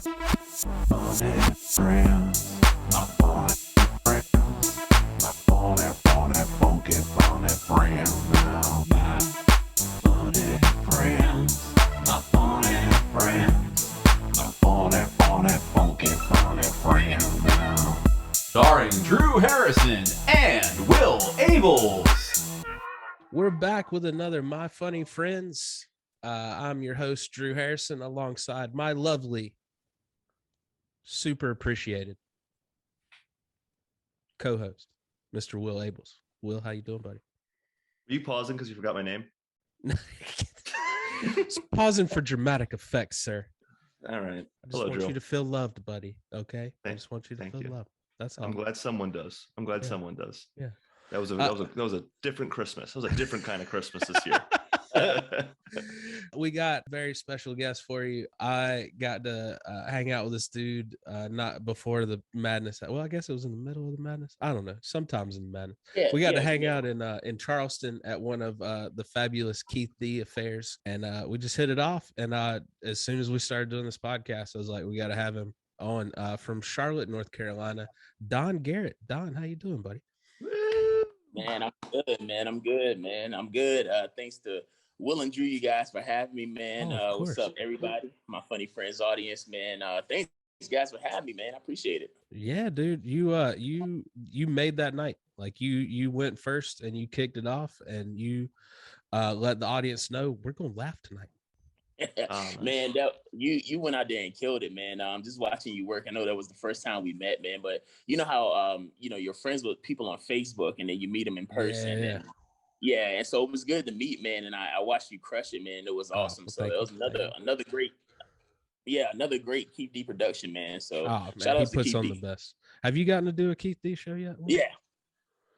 funny friends, my funny friends, my funky friends now. My funny friends, my funny friends, my funky friends now. Starring Drew Harrison and Will Abeles. We're back with another My Funny Friends. I'm your host, Drew Harrison, alongside my lovely, super appreciated co-host, Mr. Will Abeles. Will, how you doing, buddy? Are you pausing because you forgot my name? Just pausing for dramatic effect, sir. All right. I just want you to feel loved, buddy. Okay? I just want you to feel loved. That's all. I'm glad someone does. Someone does. Yeah. That was a different Christmas. That was a different kind of Christmas this year. We got a very special guest for you. I got to hang out with this dude not before the madness. Well, I guess it was in the middle of the madness. I don't know. Sometimes in the madness. Yeah, we got to hang out in Charleston at one of the fabulous Keith D affairs, and we just hit it off. And as soon as we started doing this podcast, I was like, we got to have him on from Charlotte, North Carolina. Don Garrett. Don, how you doing, buddy? Man, I'm good, man. I'm good. Thanks to Will and Drew, you guys, for having me, man. What's up, everybody? My funny friends audience, man. Thanks guys for having me, man. I appreciate it. Yeah, dude. You made that night. Like you went first and you kicked it off, and you let the audience know we're gonna laugh tonight. Man, you went out there and killed it, man. Just watching you work, I know that was the first time we met, man. But you know how you're friends with people on Facebook, and then you meet them in person. And so it was good to meet, man. And I watched you crush it, man. It was awesome. So it was another great Keith D production, man. So shout out to puts Keith on D. the best. Have you gotten to do a Keith D show yet? Yeah.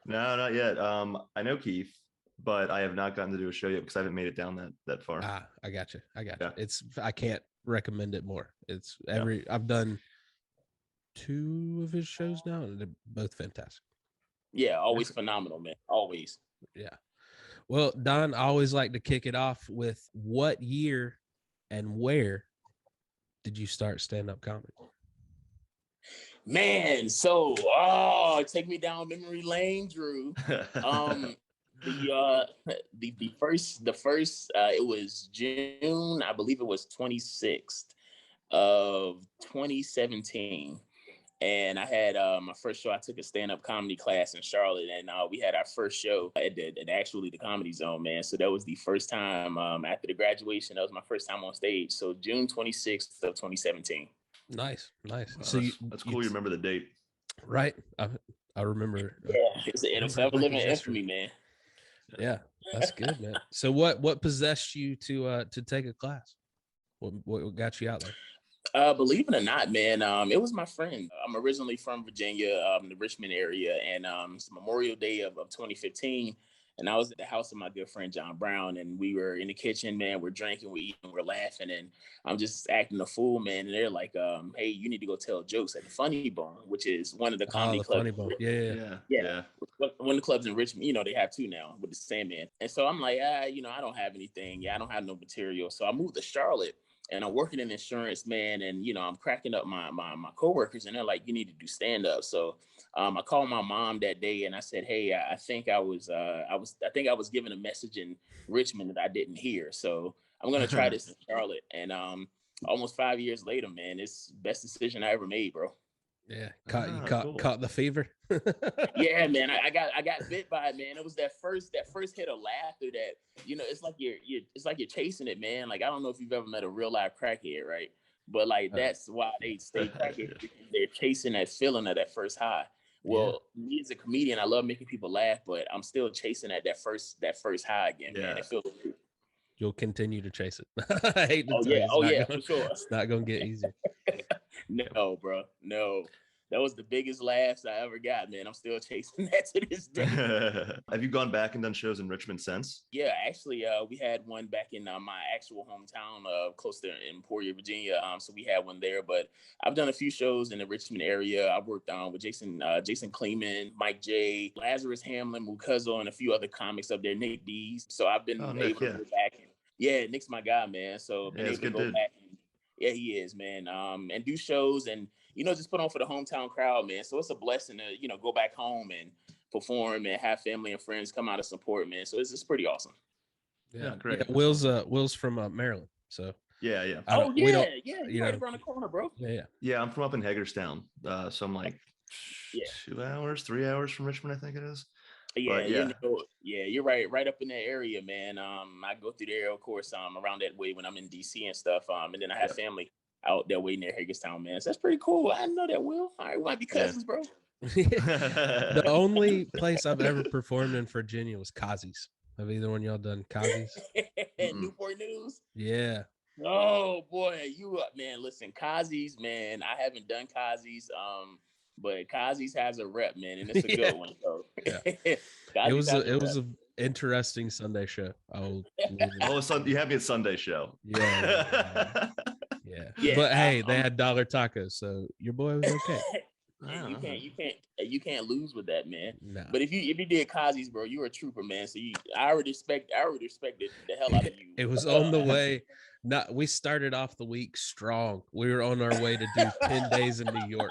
No, not yet. I know Keith, but I have not gotten to do a show yet because I haven't made it down that far. I got you. I can't recommend it more. I've done 2 of his shows now, and they're both fantastic. Yeah, always phenomenal, man. Always. Yeah. Well, Don, I always like to kick it off with what year and where did you start stand-up comedy? Man, so take me down memory lane, Drew. The first it was June, I believe it was 26th of 2017. And I had my first show. I took a stand-up comedy class in Charlotte, and we had our first show at the Comedy Zone, man. So that was the first time after the graduation. That was my first time on stage. So June 26th of 2017. Nice. So that's cool. You remember the date, right? I remember. Yeah, it'll forever live in infamy, man. Yeah, that's good, man. So what possessed you to take a class? What got you out there? Believe it or not, man, it was my friend. I'm originally from Virginia, the Richmond area, and it's Memorial Day of 2015. And I was at the house of my good friend, John Brown, and we were in the kitchen, man. We're drinking, we're eating, we're laughing, and I'm just acting a fool, man. And they're like, hey, you need to go tell jokes at the Funny Bone, which is one of the comedy clubs. Funny Bone. Yeah. One of the clubs in Richmond, they have 2 now with the Sandman. And so I'm like, I don't have anything. I don't have no material. So I moved to Charlotte. And I'm working in insurance, man, and I'm cracking up my coworkers, and they're like, "You need to do stand up." So I called my mom that day, and I said, "Hey, I think I was given a message in Richmond that I didn't hear. So I'm gonna try this in Charlotte." And almost 5 years later, man, it's the best decision I ever made, bro. Yeah, caught the fever. Yeah, man, I got bit by it, man. It was that first hit of laughter that it's like you're chasing it, man. Like I don't know if you've ever met a real live crackhead, right? But like that's why they stay crackhead. They're chasing that feeling of that first high. Well, me as a comedian, I love making people laugh, but I'm still chasing at that first high again, man. It feels good. You'll continue to chase it. I hate to tell you. For sure. It's not gonna get easier. No, bro. No. That was the biggest laughs I ever got, man. I'm still chasing that to this day. Have you gone back and done shows in Richmond since? Yeah, actually, we had one back in my actual hometown, close to Emporia, Virginia. So we had one there, but I've done a few shows in the Richmond area. I've worked with Jason Kleeman, Mike J, Lazarus Hamlin, Mucuzzo, and a few other comics up there, Nick D's. So I've been able to go back. Nick's my guy, man. So been able to go back. Yeah, he is, man. And do shows and, just put on for the hometown crowd, man. So it's a blessing to, go back home and perform and have family and friends come out to support, man. So it's pretty awesome. Yeah, great. Yeah, Will's from Maryland, so Yeah. You're right around the corner, bro. Yeah. I'm from up in Hagerstown, so I'm like 2 hours, 3 hours from Richmond, I think it is. Yeah, But, you're right up in that area, man. I go through there, of course, around that way when I'm in DC and stuff. And then I have family out that way near Hagerstown, man. So that's pretty cool. I didn't know that, Will. All right, we might be cousins, bro. The only place I've ever performed in Virginia was Kazi's. Have either one of y'all done Kazi's? Newport News. Yeah. Oh boy, man. Listen, Kazi's, man. I haven't done Kazi's, but Kazi's has a rep, man, and it's a good one. So. It was an interesting Sunday show. You had me at Sunday show. Yeah. But hey, they had dollar tacos, so your boy was okay. You can't lose with that, man. No. But if you did Kazi's, bro, you were a trooper, man. So I already respected the hell out of you. It was on the way. We started off the week strong. We were on our way to do 10 days in New York.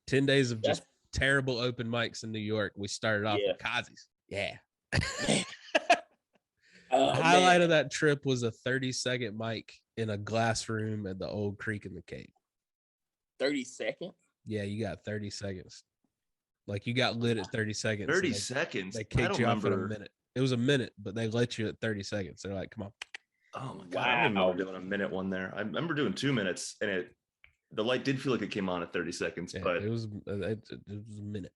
10 days of just terrible open mics in New York. We started off with Kazi's. Yeah. The highlight of that trip was a 30-second mic in a glass room at the old Creek in the Cave. 30 seconds? Yeah, you got 30 seconds. Like you got lit at 30 seconds. 30 seconds? They kicked you off in a minute. It was a minute, but they let you at 30 seconds. They're like, come on. Oh my God. I remember doing a minute one there. I remember doing 2 minutes and the light did feel like it came on at 30 seconds, but it was a minute.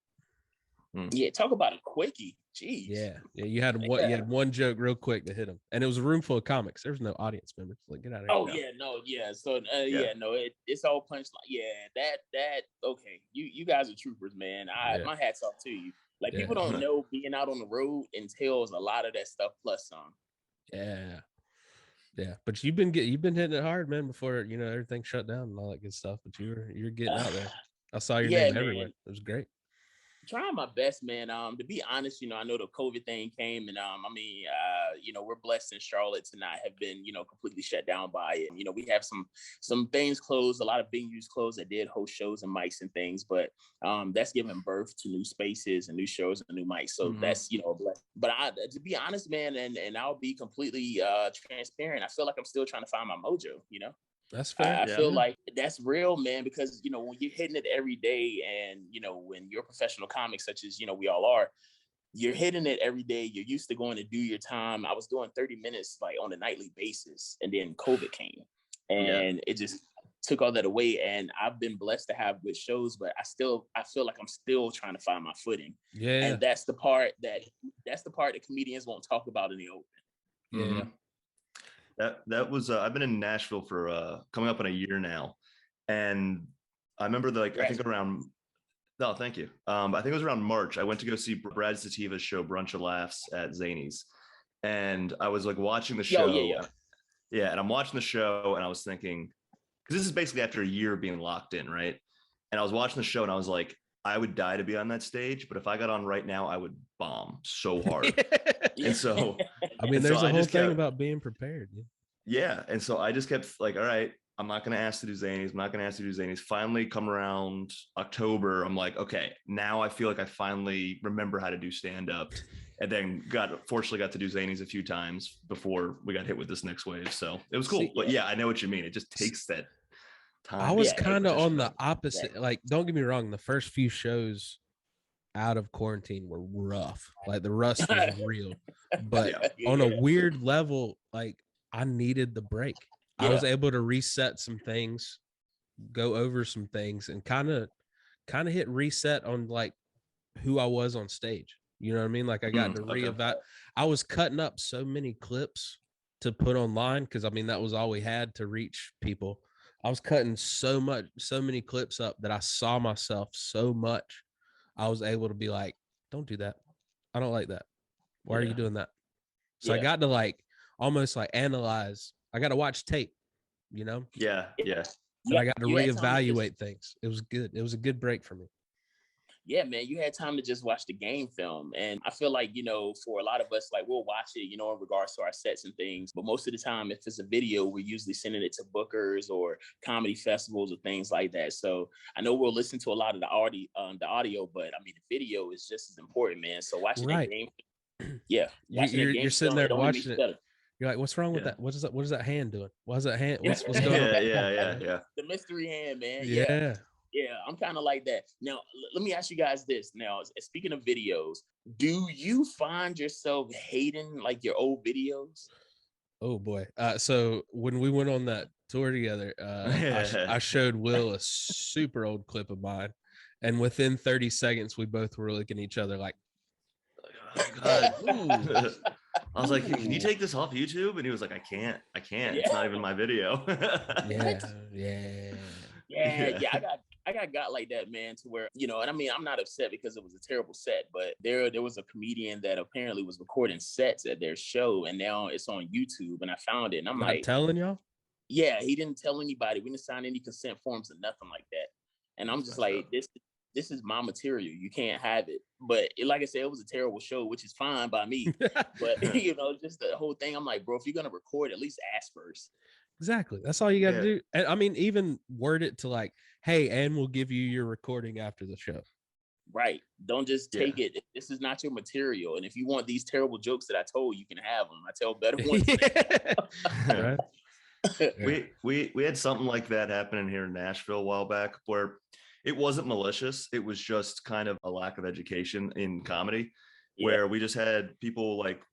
Yeah, talk about a quickie. Jeez. Yeah, you had one joke real quick to hit him, and it was a room full of comics. There was no audience members. Like, get out of here. So it's all punchline. Yeah, that okay. You guys are troopers, man. My hats off to you. Like people don't know being out on the road entails a lot of that stuff plus some. Yeah, but you've been hitting it hard, man. Before everything shut down and all that good stuff. But you're getting out there. I saw your name everywhere. It was great. Trying my best, man. To be honest, I know the COVID thing came, and we're blessed in Charlotte to not have been, completely shut down by it. We have some things closed, a lot of venues closed that did host shows and mics and things, but that's given birth to new spaces and new shows and new mics. So that's blessed. But to be honest, man, and I'll be completely transparent. I feel like I'm still trying to find my mojo. That's fair. I feel like that's real, man, because, when you're hitting it every day and, when you're a professional comic, such as, we all are, you're hitting it every day. You're used to going to do your time. I was doing 30 minutes like on a nightly basis. And then COVID came and it just took all that away. And I've been blessed to have good shows, but I feel like I'm still trying to find my footing. Yeah. And that's the part that comedians won't talk about in the open. Yeah. Mm-hmm. That was I've been in Nashville for coming up on a year now, and I remember I think around. No, thank you. I think it was around March. I went to go see Brad Sativa's show Brunch of Laughs at Zany's, and I was like watching the show. Yeah, and I'm watching the show, and I was thinking, because this is basically after a year of being locked in, right? And I was watching the show, and I was like, I would die to be on that stage, but if I got on right now, I would bomb so hard. And so, there's a whole thing about being prepared. Yeah. And so I just kept like, all right, I'm not going to ask to do Zanies. Finally come around October. I'm like, okay, now I feel like I finally remember how to do stand-up, and then fortunately got to do Zanies a few times before we got hit with this next wave. So it was cool. But yeah, I know what you mean. It just takes that time. I was kind of on the opposite. Like, don't get me wrong. The first few shows out of quarantine were rough. Like the rust was real, but on a weird level, like I needed the break. I was able to reset some things, go over some things, and kind of hit reset on like who I was on stage. You know what I mean? Like I got to reevaluate. I was cutting up so many clips to put online because that was all we had to reach people. I was cutting so many clips up that I saw myself so much. I was able to be like, don't do that. I don't like that. Why are you doing that? So I got to like almost like analyze. I got to watch tape, Yeah. And I got to reevaluate things. It was good. It was a good break for me. yeah, man, you had time to just watch the game film. And I feel like, you know, for a lot of us, like we'll watch it, you know, in regards to our sets and things. But most of the time, if it's a video, we're usually sending it to bookers or comedy festivals or things like that. So I know we'll listen to a lot of the audio, but I mean, the video is just as important, man. So watching Right. the game, yeah, watching the game You're sitting film, there it only makes watching it it. better. You're like, what's wrong with Yeah. that? What is that hand doing? Why is that hand? Yeah. What's going on? Yeah. The mystery hand, man. Yeah. Yeah, I'm kind of like that. Now, let me ask you guys this. Now, speaking of videos, do you find yourself hating like your old videos? Oh boy. So when we went on that tour together, I showed Will a super old clip of mine, and within 30 seconds, we both were looking at each other like, oh, God. I was like, hey, can you take this off YouTube? And he was like, I can't. Yeah. It's not even my video. Yeah. I got like that, man, to where, you know, and I mean, I'm not upset because it was a terrible set, but there was a comedian that apparently was recording sets at their show, and now it's on YouTube, and I found it, and I'm like, telling y'all. Yeah, he didn't tell anybody. We didn't sign any consent forms or nothing like that. And I'm just like, this is my material. You can't have it. But like I said, it was a terrible show, which is fine by me. But you know, just the whole thing. I'm like, bro, if you're gonna record, at least ask first. Exactly. That's all you got to do. And I mean, even word it to like, hey, and we'll give you your recording after the show. Right. Don't just take it. This is not your material. And if you want these terrible jokes that I told, you can have them. I tell better ones. Right. We had something like that happening here in Nashville a while back, where it wasn't malicious. It was just kind of a lack of education in comedy, where we just had people like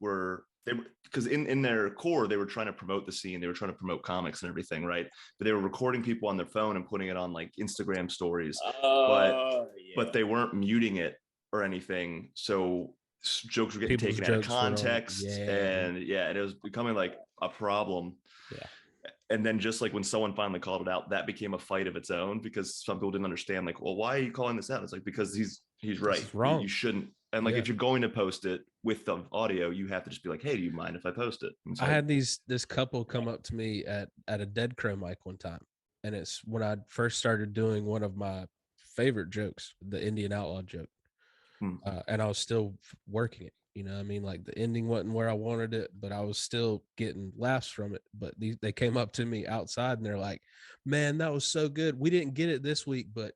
because in their core, they were trying to promote the scene. They were trying to promote comics and everything, right? But they were recording people on their phone and putting it on like Instagram stories, but they weren't muting it or anything. So jokes were getting taken out of context, and it was becoming like a problem. Yeah. And then just like when someone finally called it out, that became a fight of its own, because some people didn't understand, like, well, why are you calling this out? It's like, because he's right. It's wrong. You shouldn't. And like, if you're going to post it with the audio, you have to just be like, hey, do you mind if I post it? I had this couple come up to me at a Dead Crow mic one time. And it's when I first started doing one of my favorite jokes, the Indian Outlaw joke. And I was still working it. You know, I mean, like the ending wasn't where I wanted it, but I was still getting laughs from it. But they came up to me outside and they're like, man, that was so good. We didn't get it this week, but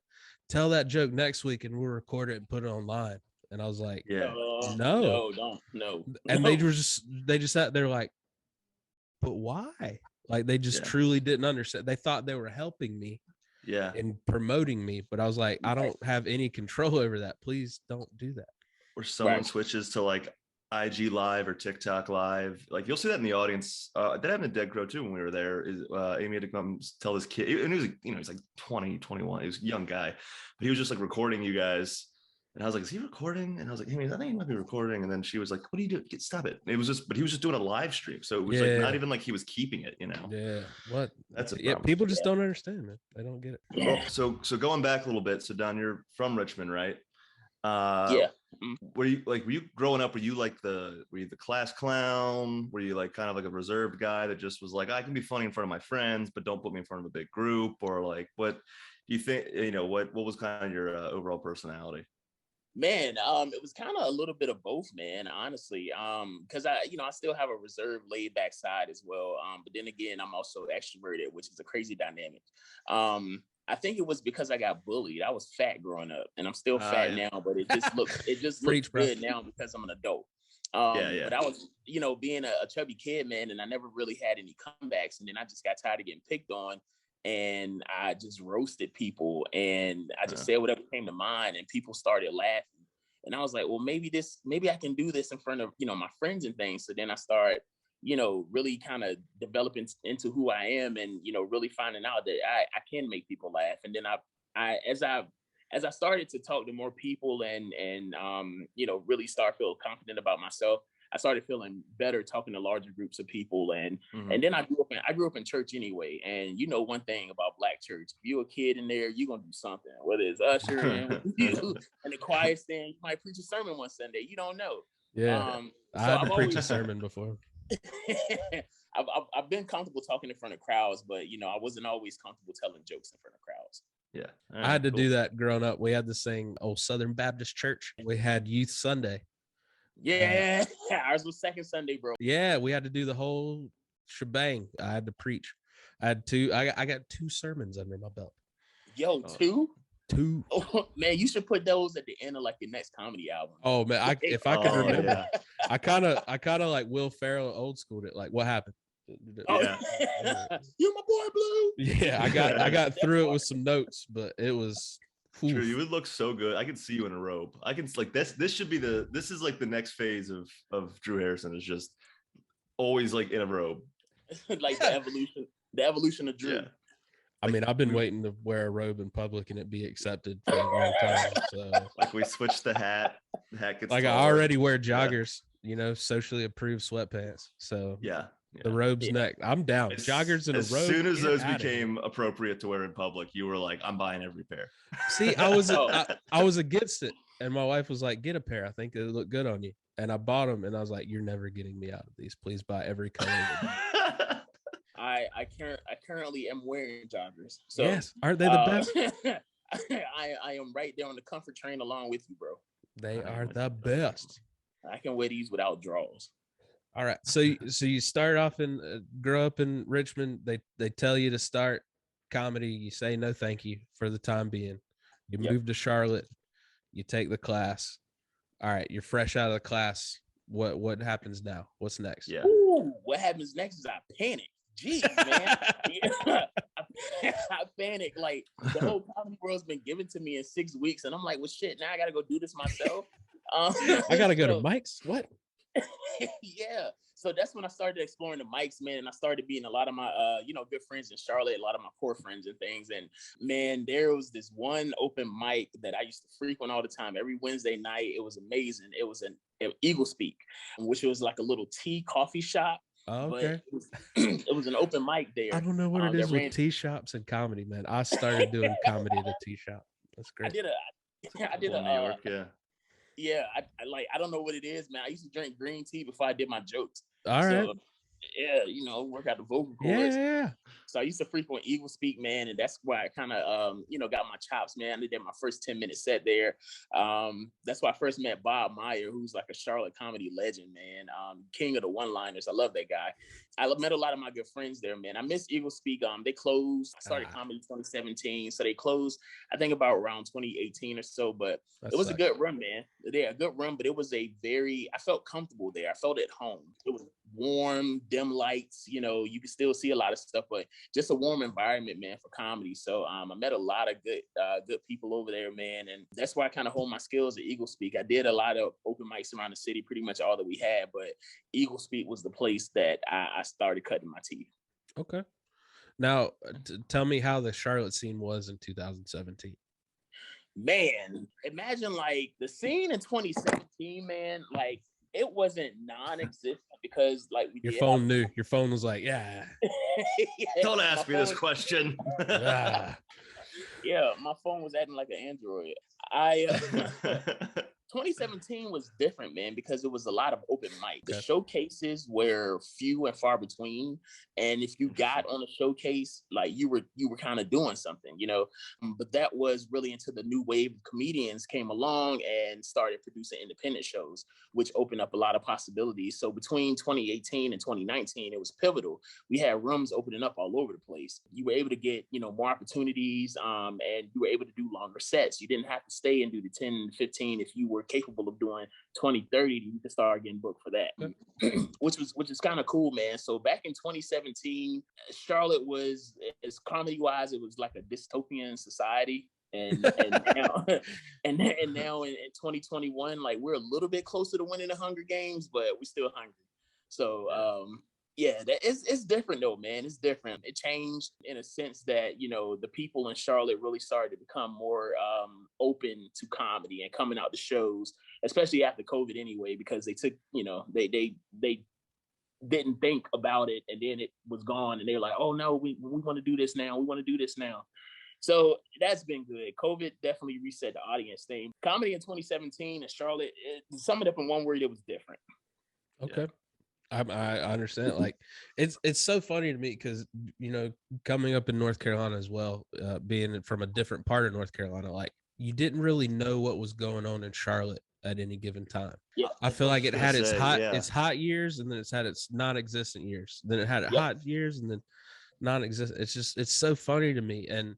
tell that joke next week and we'll record it and put it online. And I was like, no. And they just sat there like, but why? Like they just truly didn't understand. They thought they were helping me and promoting me. But I was like, I don't have any control over that. Please don't do that. Or someone switches to like IG Live or TikTok Live, like you'll see that in the audience. That happened to Dead Crow too when we were there. Amy had to come tell this kid, and he was, you know, he's like 20, 21. He was a young guy, but he was just like recording you guys. And I was like, is he recording? And I was like, Amy, I think he might be recording. And then she was like, what are you doing? Stop it. It was just, but he was just doing a live stream. So it was like not even like he was keeping it, you know? Yeah. What? That's a problem. People just don't understand, man. They don't get it. Well, so going back a little bit. So Don, you're from Richmond, right? Were you growing up, were you the class clown? Were you like kind of like a reserved guy that just was like, I can be funny in front of my friends, but don't put me in front of a big group? Or like, what do you think, you know, what was kind of your overall personality? Man, it was kind of a little bit of both, man, honestly. Because I still have a reserved, laid back side as well. But then again, I'm also extroverted, which is a crazy dynamic. I think it was because I got bullied. I was fat growing up, and I'm still fat now, but it just looks good now because I'm an adult. But I was, being a chubby kid, man, and I never really had any comebacks. And then I just got tired of getting picked on, and I just roasted people, and I just said whatever came to mind, and people started laughing. And I was like, well, maybe I can do this in front of, my friends and things. So then I started, really kind of developing into who I am, and, really finding out that I can make people laugh. And then as I started to talk to more people and really start feeling confident about myself, I started feeling better talking to larger groups of people. And then I grew up in church anyway. And one thing about Black church, if you're a kid in there, you're going to do something, whether it's ushering and the choir stand, you might preach a sermon one Sunday. You don't know. Yeah. I've preached a sermon before. I've been comfortable talking in front of crowds, but I wasn't always comfortable telling jokes in front of crowds. Yeah. All I right, had to cool. do that growing up. We had this thing, old Southern Baptist Church. We had Youth Sunday. Yeah, ours was second Sunday, bro. Yeah, we had to do the whole shebang. I had to preach. I had two. I got 2 sermons under my belt. Yo, Oh. 2? 2. Oh, man, you should put those at the end of like your next comedy album. Oh man, if I could Oh, remember, yeah. I kind of like Will Ferrell old schooled it. Like, what happened? Oh, Yeah. you're my boy, Blue. Yeah, I got through it with some notes, but it was. True, Oof. you would look so good. I can see you in a robe. I can like this should be this is like the next phase of Drew Harrison is just always like in a robe. Like the evolution of Drew. Yeah. I mean, I've been waiting to wear a robe in public and it be accepted for a long time. So, Like we switched the hat. The hat gets like, I taller. already wear joggers, socially approved sweatpants. So, Yeah. the robe's next. I'm down. Joggers and a as robe. soon as get those outta here. became appropriate to wear in public, you were like, I'm buying every pair. See, I was Oh. I was against it, and my wife was like, "Get a pair. I think they look good on you." And I bought them, and I was like, "You're never getting me out of these. Please buy every color." I currently am wearing joggers. So Yes, aren't they the best? I am right there on the comfort train along with you, bro. They are the best. I can wear these without draws. All right, so you start off and grow up in Richmond. They tell you to start comedy. You say no, thank you for the time being. You Yep. move to Charlotte. You take the class. All right, you're fresh out of the class. What happens now? What's next? Yeah. Ooh, what happens next is I panic. Jeez, man. Yeah, I panic. Like the whole comedy world's been given to me in 6 weeks, and I'm like, well, shit. Now I gotta go do this myself. I gotta go to Mike's. What? Yeah. So that's when I started exploring the mics, man. And I started being a lot of my, good friends in Charlotte, a lot of my core friends and things. And man, there was this one open mic that I used to frequent all the time. Every Wednesday night, it was amazing. It was an Eagle Speak, which was like a little tea coffee shop. Oh, okay. It was an open mic there. I don't know what it is with tea shops and comedy, man. I started doing comedy at a tea shop. That's great. I did New York, yeah. Yeah, I don't know what it is, man. I used to drink green tea before I did my jokes. All right. So, yeah, work out the vocal cords. Yeah. So I used to frequent Eagle Speak, man, and that's where I kind of, got my chops, man. I did my first 10-minute set there. That's why I first met Bob Meyer, who's like a Charlotte comedy legend, man. King of the one-liners. I love that guy. I met a lot of my good friends there, man. I miss Eagle Speak. They closed. I started comedy 2017, so they closed, I think, about around 2018 or so. But it was a good run, man. Yeah, a good run, but it was I felt comfortable there. I felt at home. It was warm, dim lights. You could still see a lot of stuff, but just a warm environment, man, for comedy. So I met a lot of good people over there, man. And that's why I kind of hold my skills at Eagle Speak. I did a lot of open mics around the city, pretty much all that we had, but Eagle Speak was the place that I started cutting my teeth. Okay. Now, tell me how the Charlotte scene was in 2017. Man, imagine like the scene in 2017, man, like it wasn't non-existent because like your phone knew. Your phone was like, yeah. Don't ask me this question. Yeah, my phone was acting like an Android. 2017 was different, man, because it was a lot of open mic. The showcases were few and far between, and if you got on a showcase, like you were kind of doing something, But that was really until the new wave of comedians came along and started producing independent shows, which opened up a lot of possibilities. So between 2018 and 2019, it was pivotal. We had rooms opening up all over the place. You were able to get, more opportunities, and you were able to do longer sets. You didn't have to stay and do the 10, 15 if you were capable of doing 20, 30, you could start getting booked for that, which is kind of cool, man. So back in 2017, Charlotte was, as comedy wise, it was like a dystopian society. And now, and now in 2021, like we're a little bit closer to winning the Hunger Games, but we're still hungry. So, yeah, it's different though, man. It's different. It changed in a sense that, the people in Charlotte really started to become more open to comedy and coming out to shows, especially after COVID anyway, because they took, they didn't think about it and then it was gone and they were like, oh no, we want to do this now. We want to do this now. So that's been good. COVID definitely reset the audience thing. Comedy in 2017 in Charlotte, to sum it up in one word, it was different. Okay. I understand. Like, it's so funny to me because, you know, coming up in North Carolina as well, being from a different part of North Carolina, like, you didn't really know what was going on in Charlotte at any given time. Yeah. I feel like it had its hot years, and then it's had its non-existent years. Then it had hot years, and then non-existent. It's so funny to me. And,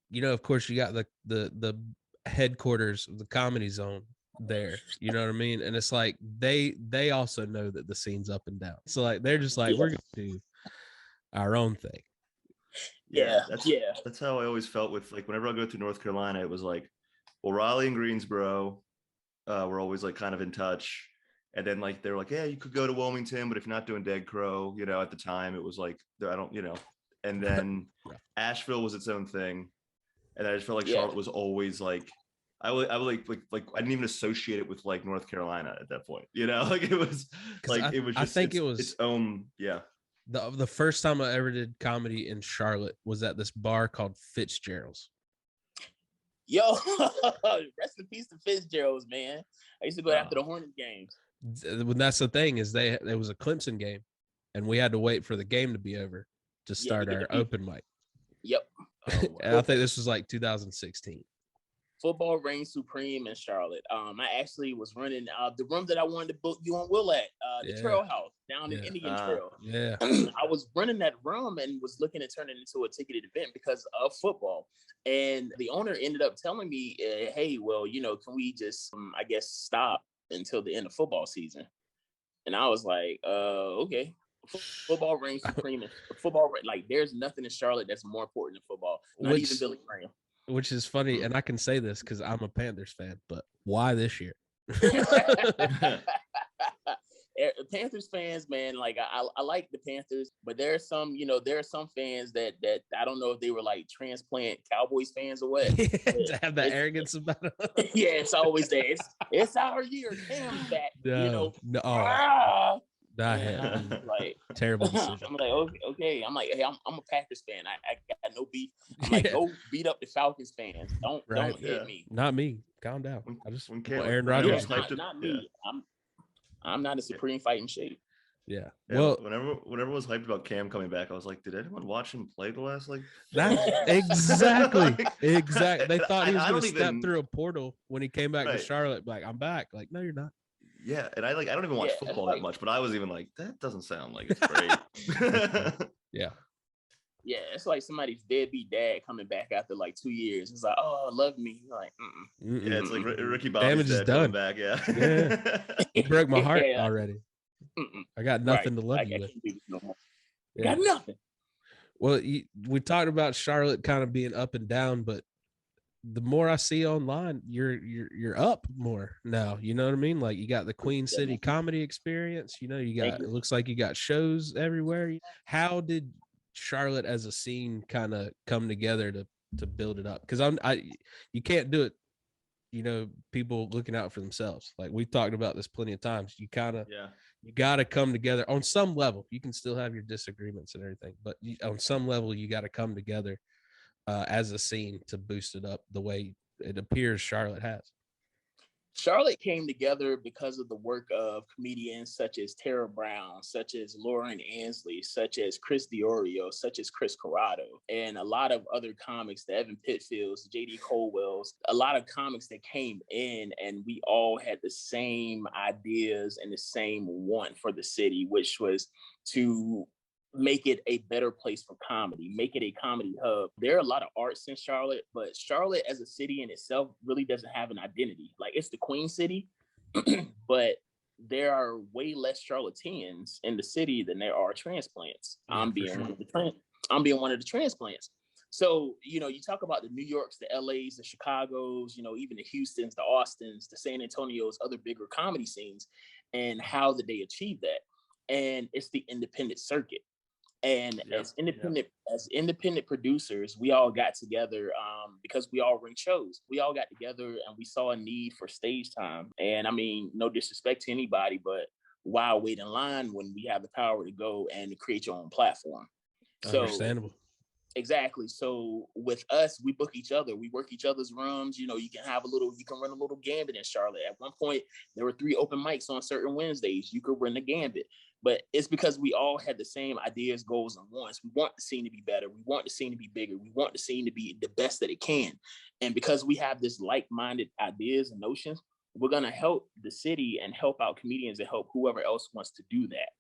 you know, of course, you got the headquarters of the Comedy Zone there, you know what I mean? And it's like they also know that the scene's up and down, so like they're just like, we're gonna do our own thing. That's how I always felt with, like, whenever I go through North Carolina, it was like, well, Raleigh and Greensboro were always like kind of in touch, and then like they're like, yeah, you could go to Wilmington, but if you're not doing Dead Crow, you know, at the time it was like, I don't, you know. And then Asheville was its own thing, and I just felt like Charlotte was always like, I would like I didn't even associate it with like North Carolina at that point, you know, like it was like it was just, I think it was its own. Yeah. The first time I ever did comedy in Charlotte was at this bar called Fitzgerald's. Yo, rest in peace to Fitzgerald's, man. I used to go after the Hornets games. That's the thing, is there was a Clemson game, and we had to wait for the game to be over to start our open mic. Yep. And I think this was like 2016. Football reigns supreme in Charlotte. I actually was running the room that I wanted to book you on Will at, the Trail House down in Indian Trail. Yeah. I was running that room and was looking to turn it into a ticketed event because of football. And the owner ended up telling me, hey, well, you know, can we just, I guess, stop until the end of football season? And I was like, okay. Football reigns supreme. Football, like, there's nothing in Charlotte that's more important than football. Not even Billy Graham. Which is funny, and I can say this because I'm a Panthers fan, but why this year? Panthers fans, man, like I like the Panthers, but there are some fans that I don't know if they were like transplant Cowboys fans or what. To have that arrogance about it. Yeah, it's always there. It's our year. Cam's back. No, like terrible decision. I'm like, okay. I'm like, hey, I'm a Packers fan. I got no beef. I'm like, go beat up the Falcons fans. Don't hit me. Not me. Calm down. I just Aaron Rodgers. Not me. I'm not a supreme fighting shape. Yeah. Well, whenever it was hyped about Cam coming back, I was like, did anyone watch him play the last exactly. They thought he was going to step through a portal when he came back to Charlotte. Like, I'm back. Like, no, you're not. Yeah, and I don't even watch football that much, but I was even like, that doesn't sound like it's great. Yeah. Yeah, it's like somebody's deadbeat dad coming back after like 2 years. It's like, oh, love me. Like, yeah, it's like Ricky Bobby's dad coming back. Yeah. He broke my heart already. I got nothing to love you with. No more. Got nothing. Well, we talked about Charlotte kind of being up and down, but the more I see online, you're up more now. You know what I mean? Like, you got the Queen City comedy experience. You know, it looks like you got shows everywhere. How did Charlotte as a scene kind of come together to build it up? Because you can't do it, you know, people looking out for themselves. Like, we've talked about this plenty of times. You got to come together on some level. You can still have your disagreements and everything, but on some level, you got to come together as a scene to boost it up the way it appears Charlotte has. Charlotte came together because of the work of comedians such as Tara Brown, such as Lauren Ansley, such as Chris Diorio, such as Chris Corrado, and a lot of other comics, the Evan Pitfields, JD Colwells, a lot of comics that came in, and we all had the same ideas and the same want for the city, which was to make it a better place for comedy, make it a comedy hub. There are a lot of arts in Charlotte, but Charlotte as a city in itself really doesn't have an identity. Like, it's the Queen City, but there are way less Charlotteans in the city than there are transplants. I'm being one of the transplants. So, you know, you talk about the New Yorks, the LAs, the Chicagos, you know, even the Houstons, the Austins, the San Antonios, other bigger comedy scenes, and how did they achieve that? And it's the independent circuit. And as independent producers, we all got together because we all ring shows. We all got together and we saw a need for stage time. And I mean, no disrespect to anybody, but why wait in line when we have the power to go and create your own platform? Understandable. Exactly. So with us, we book each other. We work each other's rooms. You can run a little gambit in Charlotte. At one point, there were 3 open mics on certain Wednesdays. You could run the gambit. But it's because we all had the same ideas, goals, and wants. We want the scene to be better. We want the scene to be bigger. We want the scene to be the best that it can. And because we have this like-minded ideas and notions, we're going to help the city and help out comedians and help whoever else wants to do that.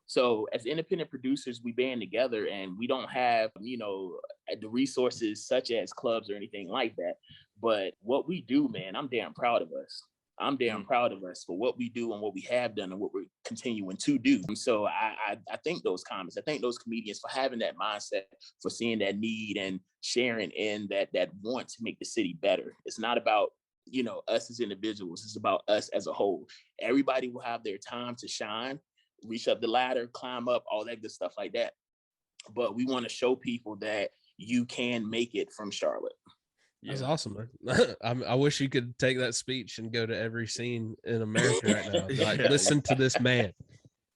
So as independent producers, we band together, and we don't have, the resources such as clubs or anything like that. But what we do, man, I'm damn proud of us. I'm damn proud of us for what we do and what we have done and what we're continuing to do. And so I thank those comics. I thank those comedians for having that mindset, for seeing that need and sharing in that want to make the city better. It's not about, us as individuals. It's about us as a whole. Everybody will have their time to shine, reach up the ladder, climb up, all that good stuff like that. But we want to show people that you can make it from Charlotte. That's awesome, man. I wish you could take that speech and go to every scene in America right now. Like, listen to this man.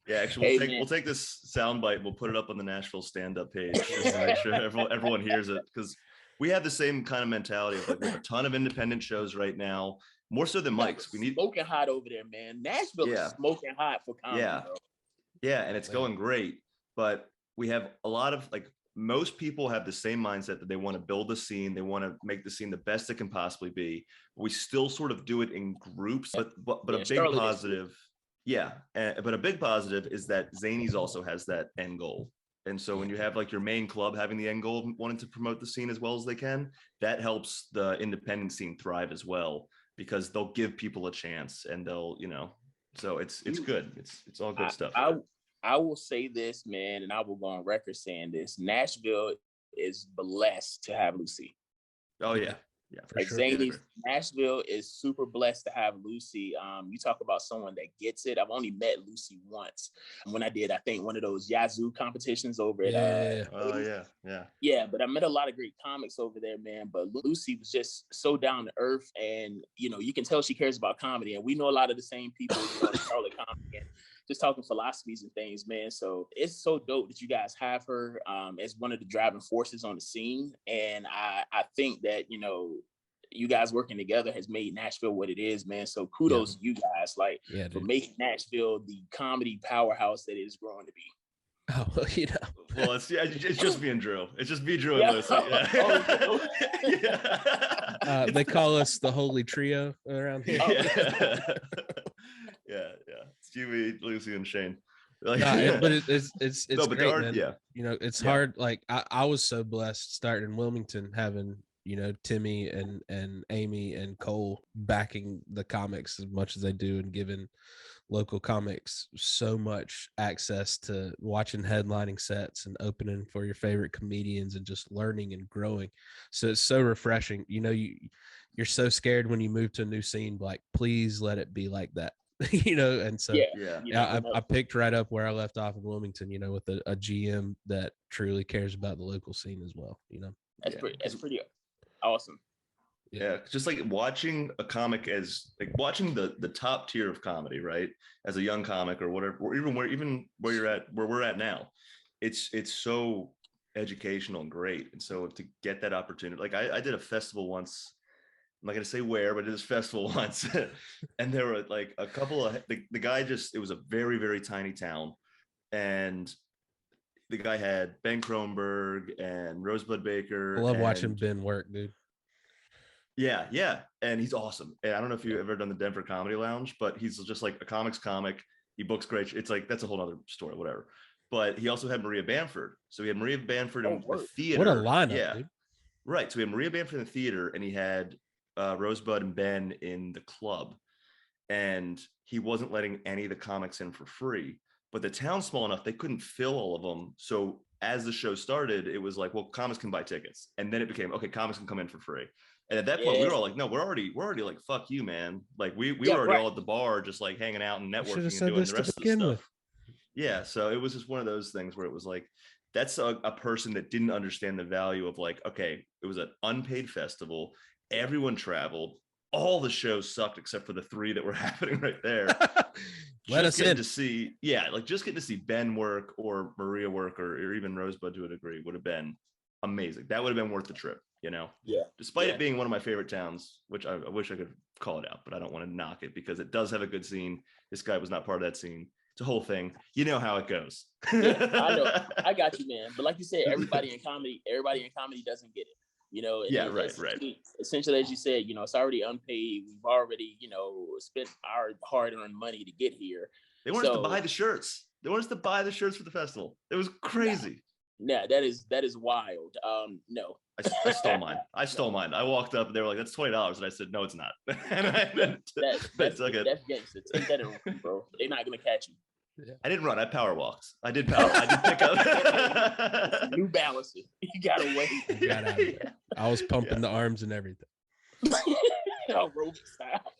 Yeah, actually, we'll take this soundbite and we'll put it up on the Nashville stand-up page just to make sure everyone hears it, because we have the same kind of mentality of, like, we have a ton of independent shows right now, more so than Mike's. We need smoking hot over there, man. Nashville is smoking hot for comedy. Yeah, and it's going great, but we have a lot of, like, most people have the same mindset that they want to build a scene. They want to make the scene the best it can possibly be. We still sort of do it in groups, but a big Charlotte positive. But a big positive is that Zanies also has that end goal. And so when you have, like, your main club having the end goal of wanting to promote the scene as well as they can, that helps the independent scene thrive as well, because they'll give people a chance and they'll, so it's good. It's all good stuff. I will say this, man, and I will go on record saying this. Nashville is blessed to have Lucy. Oh, yeah. Yeah, for sure. Zanies, Nashville is super blessed to have Lucy. You talk about someone that gets it. I've only met Lucy once when I did, I think, one of those Yazoo competitions over at Yeah, but I met a lot of great comics over there, man. But Lucy was just so down to earth, and you can tell she cares about comedy. And we know a lot of the same people in Charlotte comedy, and just talking philosophies and things, man. So it's so dope that you guys have her as one of the driving forces on the scene. And I think that, you guys working together has made Nashville what it is, man. So kudos to you guys, for making Nashville the comedy powerhouse that it is growing to be. Oh, well, it's just me and Drew. It's just me, Drew, and Lucy. Yeah. They call us the Holy Trio around here. Yeah. It's you, me, Lucy, and Shane. But it's no, but great, man. Yeah. It's hard. Like I was so blessed starting in Wilmington, having Timmy and Amy and Cole backing the comics as much as they do, and giving local comics so much access to watching headlining sets and opening for your favorite comedians and just learning and growing. So it's so refreshing. You're so scared when you move to a new scene, like, please let it be like that. And so I picked right up where I left off in Wilmington, with a GM that truly cares about the local scene as well. That's pretty awesome. Yeah, just like watching a comic as like watching the top tier of comedy, right? As a young comic or whatever, or even where you're at, where we're at now, it's so educational and great. And so to get that opportunity, like I did a festival once. I'm not going to say where, but it was a festival once. And there were like a couple of, the guy it was a very, very tiny town. And the guy had Ben Kronberg and Rosebud Baker. I love watching Ben work, dude. Yeah. And he's awesome. And I don't know if you've ever done the Denver Comedy Lounge, but he's just like a comic. He books great. It's like, that's a whole other story, whatever. But he also had Maria Bamford. So he had Maria Bamford in the theater. What a lineup, dude. Right. So he had Maria Bamford in the theater, and he had Rosebud and Ben in the club, and he wasn't letting any of the comics in for free, but the town's small enough they couldn't fill all of them. So as the show started, it was like, well, comics can buy tickets, and then it became, okay, comics can come in for free. And at that point we were all like, no, we're already like, fuck you, man. Like we were already all at the bar just like hanging out and networking and doing the rest of the stuff. Yeah, so it was just one of those things where it was like, that's a person that didn't understand the value of, like, okay, it was an unpaid festival. Everyone traveled. All the shows sucked except for the 3 that were happening right there. Let us in to see, just getting to see Ben work or Maria work or even Rosebud to a degree would have been amazing. That would have been worth the trip, you know? Yeah. Despite it being one of my favorite towns, which I wish I could call it out, but I don't want to knock it because it does have a good scene. This guy was not part of that scene. It's a whole thing. You know how it goes. Yeah, I know. I got you, man. But like you said, everybody in comedy doesn't get it. You know, and right. Essentially, as you said, you know, it's already unpaid. We've already, you know, spent our hard-earned money to get here. They want us to buy the shirts. They want us to buy the shirts for the festival. It was crazy. Yeah, that is wild. No. I stole mine. I walked up and they were like, "That's $20," and I said, "No, it's not." And that's gangster. Take that in, bro. They're not gonna catch you. Yeah. I didn't run. I power walked. I did pick up. New Balance. You got away. Yeah. I was pumping the arms and everything. Aerobic style.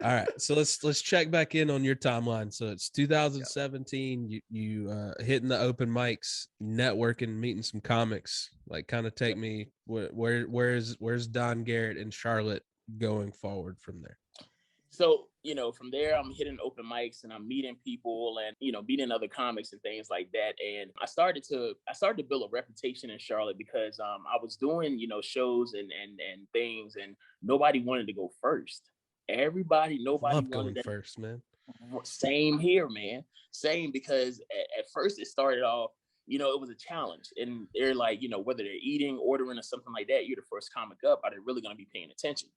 All right, so let's check back in on your timeline. So it's 2017. You hitting the open mics, networking, meeting some comics. Like, kind of take me where's Don Garrett and Charlotte going forward from there? So, you know, from there, I'm hitting open mics and I'm meeting people and, you know, meeting other comics and things like that. And I started to build a reputation in Charlotte because I was doing, you know, shows and things, and nobody wanted to go first. Nobody Love wanted going to first, man. Same here, man. Same, because at first it started off, you know, it was a challenge. And they're like, you know, whether they're eating, ordering, or something like that, you're the first comic up. Are they really going to be paying attention?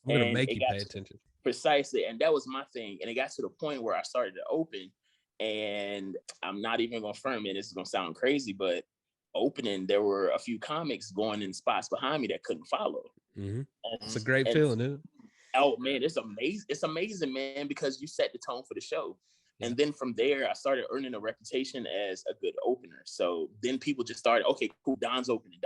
I'm going to make you pay attention. Precisely. And that was my thing. And it got to the point where I started to open, and I'm not even going to affirm it. This is going to sound crazy, but opening, there were a few comics going in spots behind me that couldn't follow. Mm-hmm. It's a great feeling, isn't it? Oh man, it's amazing. It's amazing, man, because you set the tone for the show. Yeah. And then from there, I started earning a reputation as a good opener. So then people just started, okay, cool, Don's opening.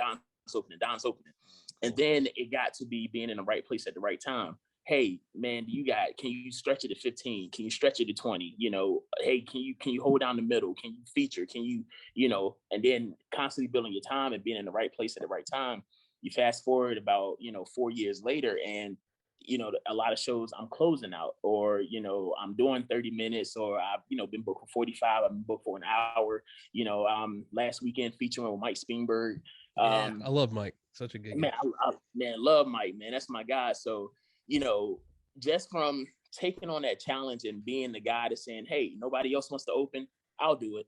And then it got to be being in the right place at the right time. Hey, man, can you stretch it to 15? Can you stretch it to 20? You know, hey, can you hold down the middle? Can you feature? Can you, you know, and then constantly building your time and being in the right place at the right time. You fast forward about, you know, 4 years later, and you know, a lot of shows I'm closing out, or, you know, I'm doing 30 minutes, or I've, you know, been booked for 45, I've been booked for an hour, you know, last weekend featuring with Mike Speenberg. I love Mike. Such a good man. I love Mike, man. That's my guy. So, you know, just from taking on that challenge and being the guy that's saying, hey, nobody else wants to open, I'll do it.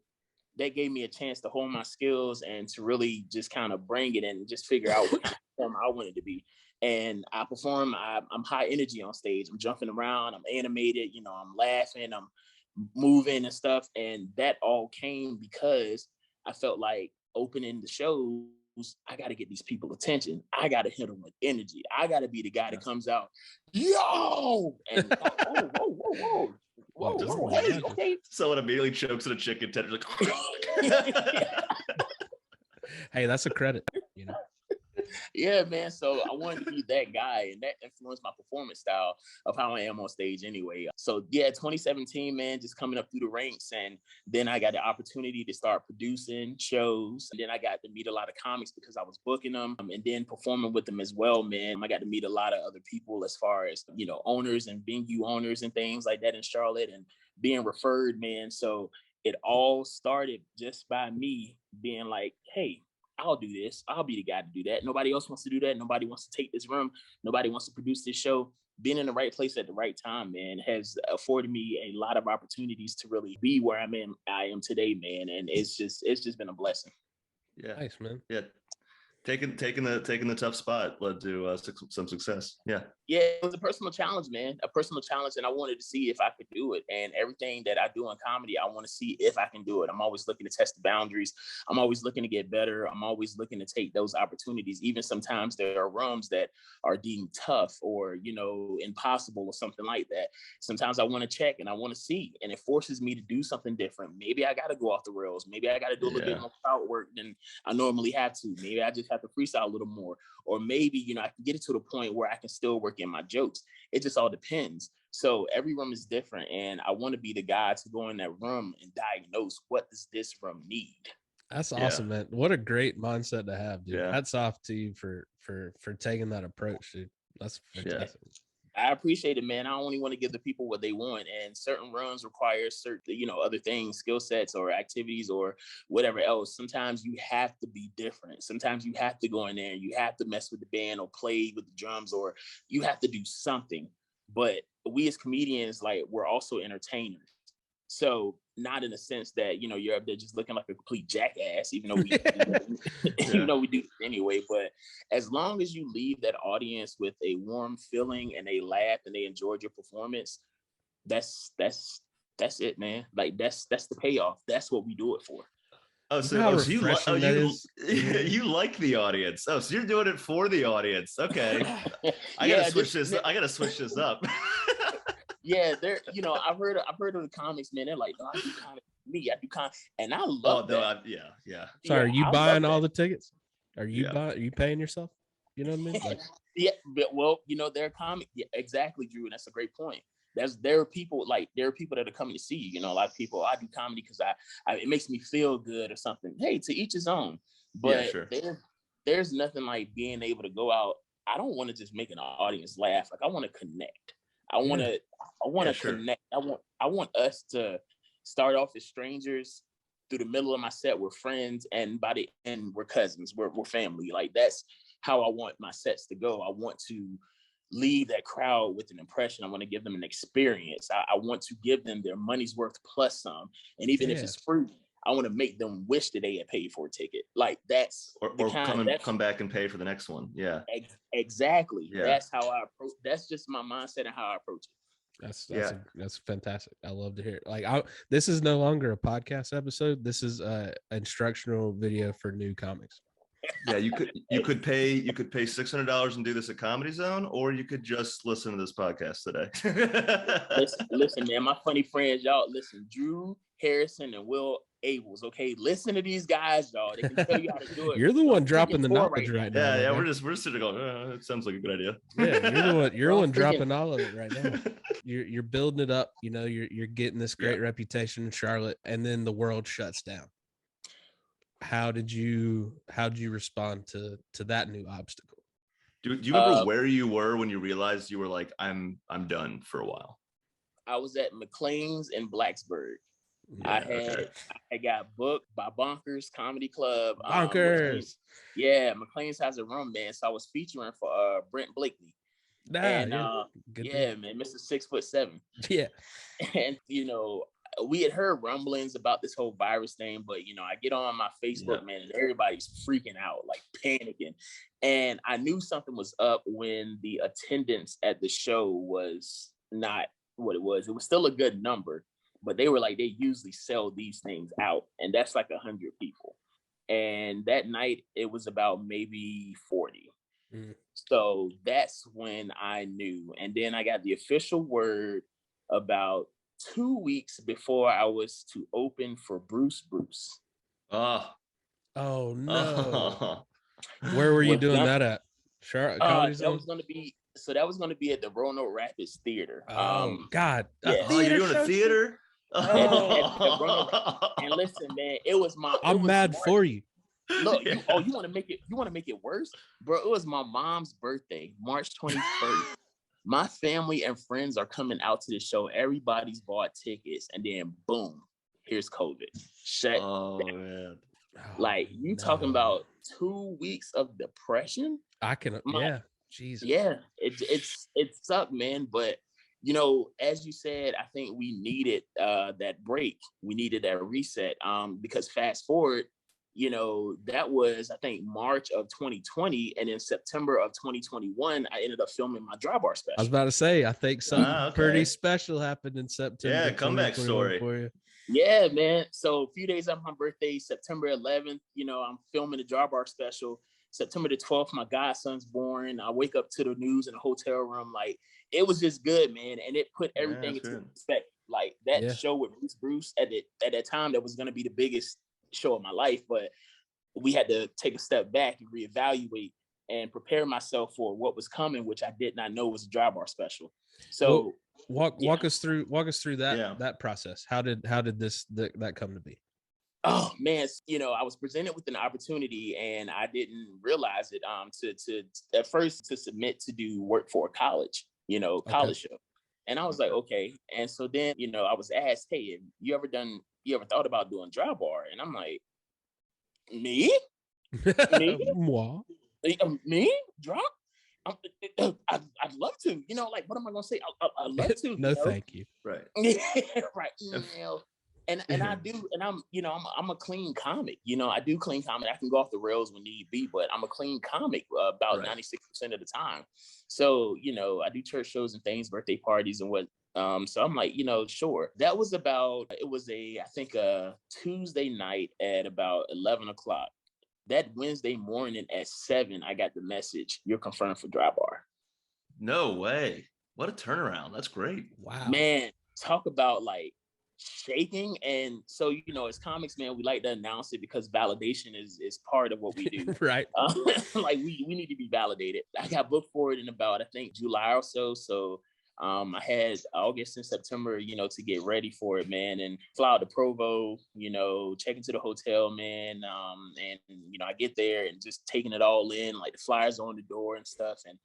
That gave me a chance to hone my skills and to really just kind of bring it and just figure out what kind of performer I wanted to be. And I perform, I'm high energy on stage. I'm jumping around, I'm animated, you know, I'm laughing, I'm moving and stuff. And that all came because I felt like opening the shows, I got to get these people attention. I got to hit them with energy. I got to be the guy that comes out, yo, and whoa, hey, okay. Someone immediately chokes on a chicken tender, like, hey, that's a credit, you know. Yeah, man. So I wanted to be that guy, and that influenced my performance style of how I am on stage anyway. So yeah, 2017, man, just coming up through the ranks. And then I got the opportunity to start producing shows. And then I got to meet a lot of comics because I was booking them and then performing with them as well, man. I got to meet a lot of other people as far as, you know, owners and venue owners and things like that in Charlotte and being referred, man. So it all started just by me being like, hey, I'll do this. I'll be the guy to do that. Nobody else wants to do that. Nobody wants to take this room. Nobody wants to produce this show. Being in the right place at the right time, man, has afforded me a lot of opportunities to really be where I am today, man. And it's just been a blessing. Yeah. Nice, man. Yeah. Taking the tough spot led to some success. Yeah. Yeah, it was a personal challenge, man. A personal challenge, and I wanted to see if I could do it. And everything that I do in comedy, I want to see if I can do it. I'm always looking to test the boundaries. I'm always looking to get better. I'm always looking to take those opportunities. Even sometimes there are rooms that are deemed tough or, you know, impossible or something like that. Sometimes I want to check and I want to see, and it forces me to do something different. Maybe I got to go off the rails. Maybe I got to do a little bit more crowd work than I normally have to. Maybe I just have to freestyle a little more, or maybe, you know, I can get it to the point where I can still work in my jokes. It just all depends. So every room is different, and I want to be the guy to go in that room and diagnose what does this room need. That's awesome, man. What a great mindset to have, dude. Yeah. Hats off to you for taking that approach, dude. That's fantastic. I appreciate it, man. I only want to give the people what they want, and certain runs require certain, other things, skill sets or activities or whatever else. Sometimes you have to be different. Sometimes you have to go in there and you have to mess with the band or play with the drums, or you have to do something. But we as comedians, like, we're also entertainers. So not in the sense that, you're up there just looking like a complete jackass, even though we, even though we do this anyway. But as long as you leave that audience with a warm feeling and they laugh and they enjoyed your performance, that's it, man. Like that's the payoff. That's what we do it for. Oh, so you like the audience. Oh, so you're doing it for the audience. Okay. I gotta switch this up. Yeah, I've heard of the comics, man. They're like, no, I do comics. Me, I do comics, and I love that. Yeah. Sorry, are you buying all the tickets? Are you paying yourself? You know what I mean? Like, yeah, but they're comic. Yeah, exactly, Drew. And that's a great point. There are people that are coming to see you. A lot of people, I do comedy because I it makes me feel good or something. Hey, to each his own. But there's nothing like being able to go out. I don't want to just make an audience laugh. Like, I want to connect. I want to connect. I want us to start off as strangers. Through the middle of my set, we're friends, and by the end, we're cousins. We're family. Like, that's how I want my sets to go. I want to leave that crowd with an impression. I want to give them an experience. I want to give them their money's worth plus some. And even if it's free, I want to make them wish that they had paid for a ticket. Like, that's or come back and pay for the next one. Yeah, exactly. Yeah. That's how I approach. That's just my mindset and how I approach it. That's fantastic. I love to hear it. Like, this is no longer a podcast episode. This is a instructional video for new comics. Yeah, you could pay $600 and do this at Comedy Zone, or you could just listen to this podcast today. listen, man, my funny friends, y'all. Listen, Drew Harrison and Will Abeles. Okay, listen to these guys, y'all. They can tell you how to do it. You're the one dropping the knowledge right now. Yeah, we're just sitting there going, it sounds like a good idea. Yeah, you're the one dropping all of it right now. You're building it up. You're getting this great reputation in Charlotte, and then the world shuts down. How did you respond to that new obstacle? Do you remember where you were when you realized you were like, I'm done for a while? I was at McLean's in Blacksburg. I got booked by Bonkers Comedy Club. Bonkers. McLean's has a room, man. So I was featuring for Brent Blakely. Man, Mr. 6'7". Yeah. And we had heard rumblings about this whole virus thing, but I get on my Facebook, man, and everybody's freaking out, like panicking. And I knew something was up when the attendance at the show was not what it was. It was still a good number, but they were like, they usually sell these things out, and that's like 100 people. And that night it was about maybe 40. So that's when I knew. And then I got the official word about 2 weeks before I was to open for Bruce. Oh no. Where were you doing that at? Charlotte Comedy Zone? That was gonna be at the Roanoke Rapids Theater. God. You're doing a theater? And listen, man, I'm mad for you. Look, you want to make it worse, bro? It was my mom's birthday, March 21st. My family and friends are coming out to the show. Everybody's bought tickets, and then boom, here's COVID. Shut down. Man. Like, you talking about 2 weeks of depression? Jesus. Yeah, it sucked, man. But as you said, I think we needed that break. We needed that reset. Because fast forward, that was, I think, March of 2020, and in September of 2021, I ended up filming my Dry Bar special. I was about to say, I think something pretty special happened in September. Yeah, comeback story for you. Yeah, man. So a few days after my birthday, September 11th, I'm filming the Dry Bar special. September the 12th, my godson's born. I wake up to the news in a hotel room. Like, it was just good, man. And it put everything into perspective. Like, that show with Bruce at that time, that was going to be the biggest show of my life. But we had to take a step back and reevaluate and prepare myself for what was coming, which I did not know was a Dry Bar special. So walk us through that process. How did that come to be? Oh man, I was presented with an opportunity, and I didn't realize it. To at first to submit to do work for a college, college show. And I was like, okay. And so then, I was asked, hey, have you ever thought about doing dry bar? And I'm like, me? Moi? Me? Drop? I'd love to, like, what am I gonna say? I'd love to. No, thank you. Right. Right. And I do, and I'm a clean comic. I do clean comic. I can go off the rails when need be, but I'm a clean comic about 96% of the time. So, I do church shows and things, birthday parties and what. So I'm like, sure. It was I think a Tuesday night at about 11 o'clock. That Wednesday morning at 7, I got the message, you're confirmed for dry bar. No way. What a turnaround. That's great. Wow. Man, talk about like shaking. And so, as comics, man, we like to announce it because validation is part of what we do. Right. Like we need to be validated. I got booked for it in about, I think, July or so. So I had August and September, to get ready for it, man, and fly out to Provo, check into the hotel, man. And, I get there and just taking it all in, like the flyers on the door and stuff. And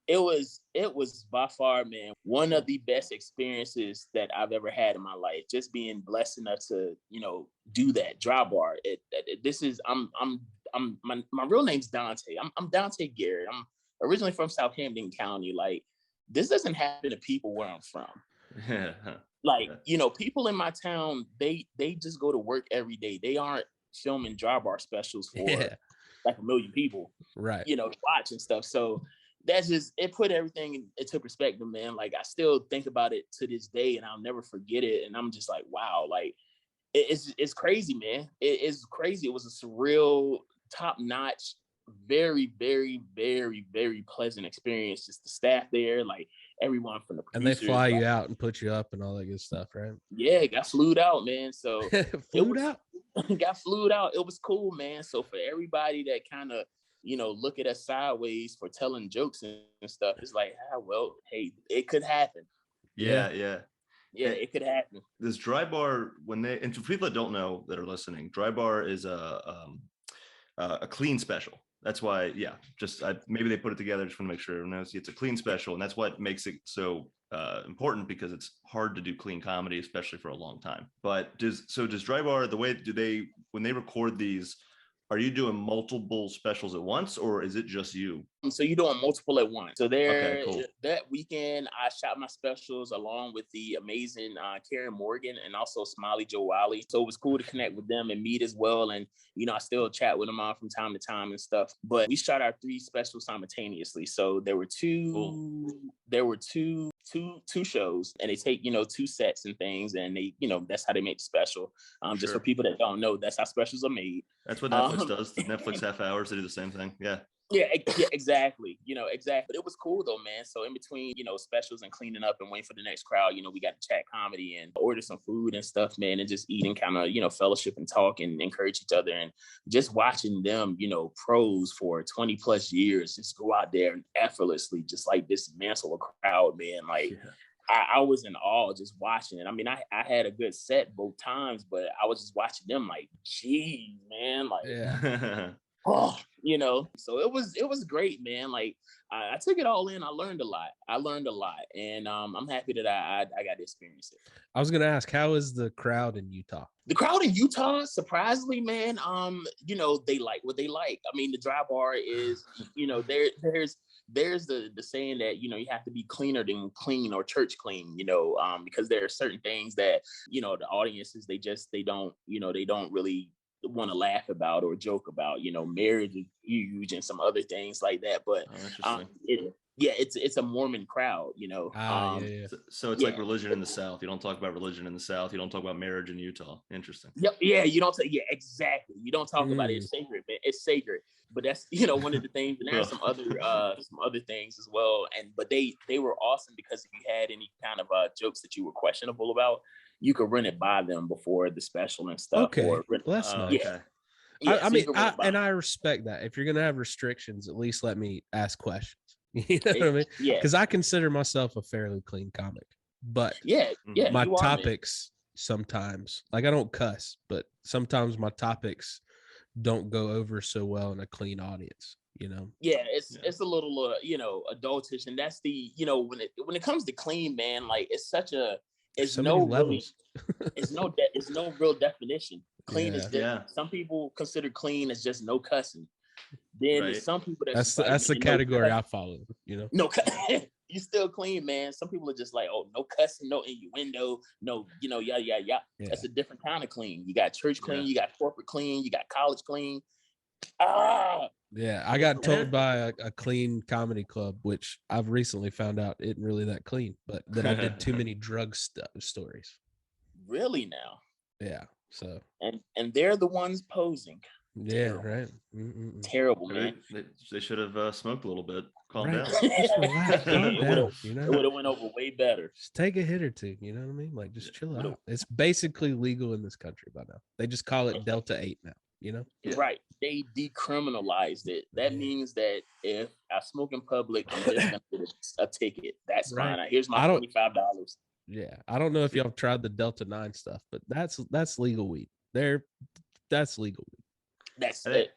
it was by far, man, one of the best experiences that I've ever had in my life. Just being blessed enough to, do that dry bar. My real name's Dante. I'm Dante Garrett. I'm originally from Southampton County. Like, this doesn't happen to people where I'm from. Like, people in my town, they just go to work every day. They aren't filming dry bar specials for like 1 million people, right? To watch and stuff. So that's just, it put everything into perspective, man. Like, I still think about it to this day and I'll never forget it. And I'm just like, wow, like it's crazy, man. It's crazy. It was a surreal, top-notch, very, very, very, very pleasant experience. Just the staff there, like everyone from the producers, and they fly you out and put you up and all that good stuff, right? Yeah, got flued out, man. So out. Got flued out. It was cool, man. So for everybody that kind of look at us sideways for telling jokes and stuff, it's like, well, hey, it could happen. Yeah, it could happen. This dry bar, and for people that don't know that are listening, dry bar is a clean special. That's why, maybe they put it together just want to make sure everyone knows it's a clean special, and that's what makes it so important, because it's hard to do clean comedy, especially for a long time. But does dry bar, when they record these, are you doing multiple specials at once, or is it just you? So you're doing multiple at once. So cool. That weekend, I shot my specials along with the amazing Karen Morgan and also Smiley Joe Wiley. So it was cool to connect with them and meet as well. And, I still chat with them on from time to time and stuff. But we shot our 3 specials simultaneously. So there were two shows, and they take, 2 sets and things. And they, that's how they make the special. Just for people that don't know, that's how specials are made. That's what Netflix does. The Netflix half hours, they do the same thing. Yeah, exactly. Exactly. But it was cool though, man. So in between, specials and cleaning up and waiting for the next crowd, we got to chat comedy and order some food and stuff, man, and just eating, kind of, fellowship and talk and encourage each other. And just watching them, pros for 20 plus years, just go out there and effortlessly just like dismantle a crowd, man. Like, I was in awe just watching it. I mean, I had a good set both times, but I was just watching them like, geez, man, like, oh, so it was great, man. Like, I took it all in. I learned a lot. And I'm happy that I got to experience it. I was going to ask, how is the crowd in Utah? The crowd in Utah, surprisingly, man, they like what they like. I mean, the dry bar is, there's the saying that, you have to be cleaner than clean or church clean, because there are certain things that, the audiences, they don't really want to laugh about or joke about, marriage is huge and some other things like that. But it's a Mormon crowd, So it's like religion in the South. You don't talk about religion in the South. You don't talk about marriage in Utah. Interesting. Yep. Yeah. You don't say, exactly. You don't talk about it. It's sacred, man. It's sacred. But that's, one of the things, and there's some other things as well. But they were awesome, because if you had any kind of jokes that you were questionable about, you could run it by them before the special and stuff. Okay. That's nice. Yeah. I mean, I respect that. If you're going to have restrictions, at least let me ask questions. You know what I mean? Yeah. Because I consider myself a fairly clean comic, but my topics sometimes, like, I don't cuss, but sometimes my topics don't go over so well in a clean audience. you know. Yeah, it's a little adultish, and that's the when it comes to clean, man, like it's So many levels. it's no real definition. Clean is Yeah. just some people consider clean as just no cussing. Then there's some people that's the man, category I follow, you know. No, you still clean, man. Some people are just like, oh, no cussing, no innuendo, no, yeah. That's a different kind of clean. You got church clean, you got corporate clean, you got college clean. Yeah, I got told by a clean comedy club, which I've recently found out isn't really that clean, but that I did too many drug stories. Really now? Yeah. So and they're the ones posing. Yeah, Terrible. right. Terrible, man. They should have smoked a little bit. Calm down. Just relax. Calm down. You know, it would have went over way better. Just take a hit or two. You know what I mean? Like, just chill out. It's basically legal in this country by now. They just call it Delta 8 now. You know? Yeah. Right. They decriminalized it. That means that if I smoke in public, I'm just gonna get a ticket. That's fine. Here's my $25. Yeah, I don't know if y'all have tried the Delta 9 stuff, but that's legal weed. That's legal weed. That's it.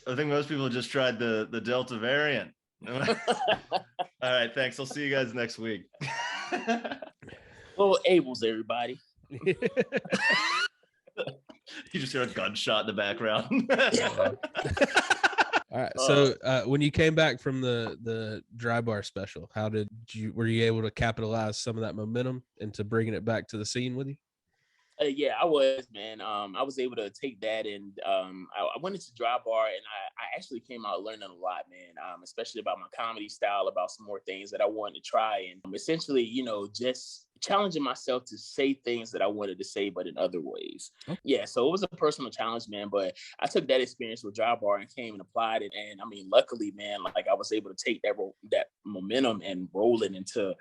I think most people just tried the Delta variant. All right, thanks. I'll see you guys next week. Well, Abeles, everybody. You just hear a gunshot in the background. All right. So when you came back from the dry bar special, were you able to capitalize some of that momentum into bringing it back to the scene with you? Yeah, I was, man. I was able to take that, and I went into dry bar, and I actually came out learning a lot, man. Especially about my comedy style, about some more things that I wanted to try, and essentially, just challenging myself to say things that I wanted to say, but in other ways. Okay. Yeah, so it was a personal challenge, man. But I took that experience with dry bar and came and applied it, and I mean, luckily, man, like I was able to take that momentum and roll it into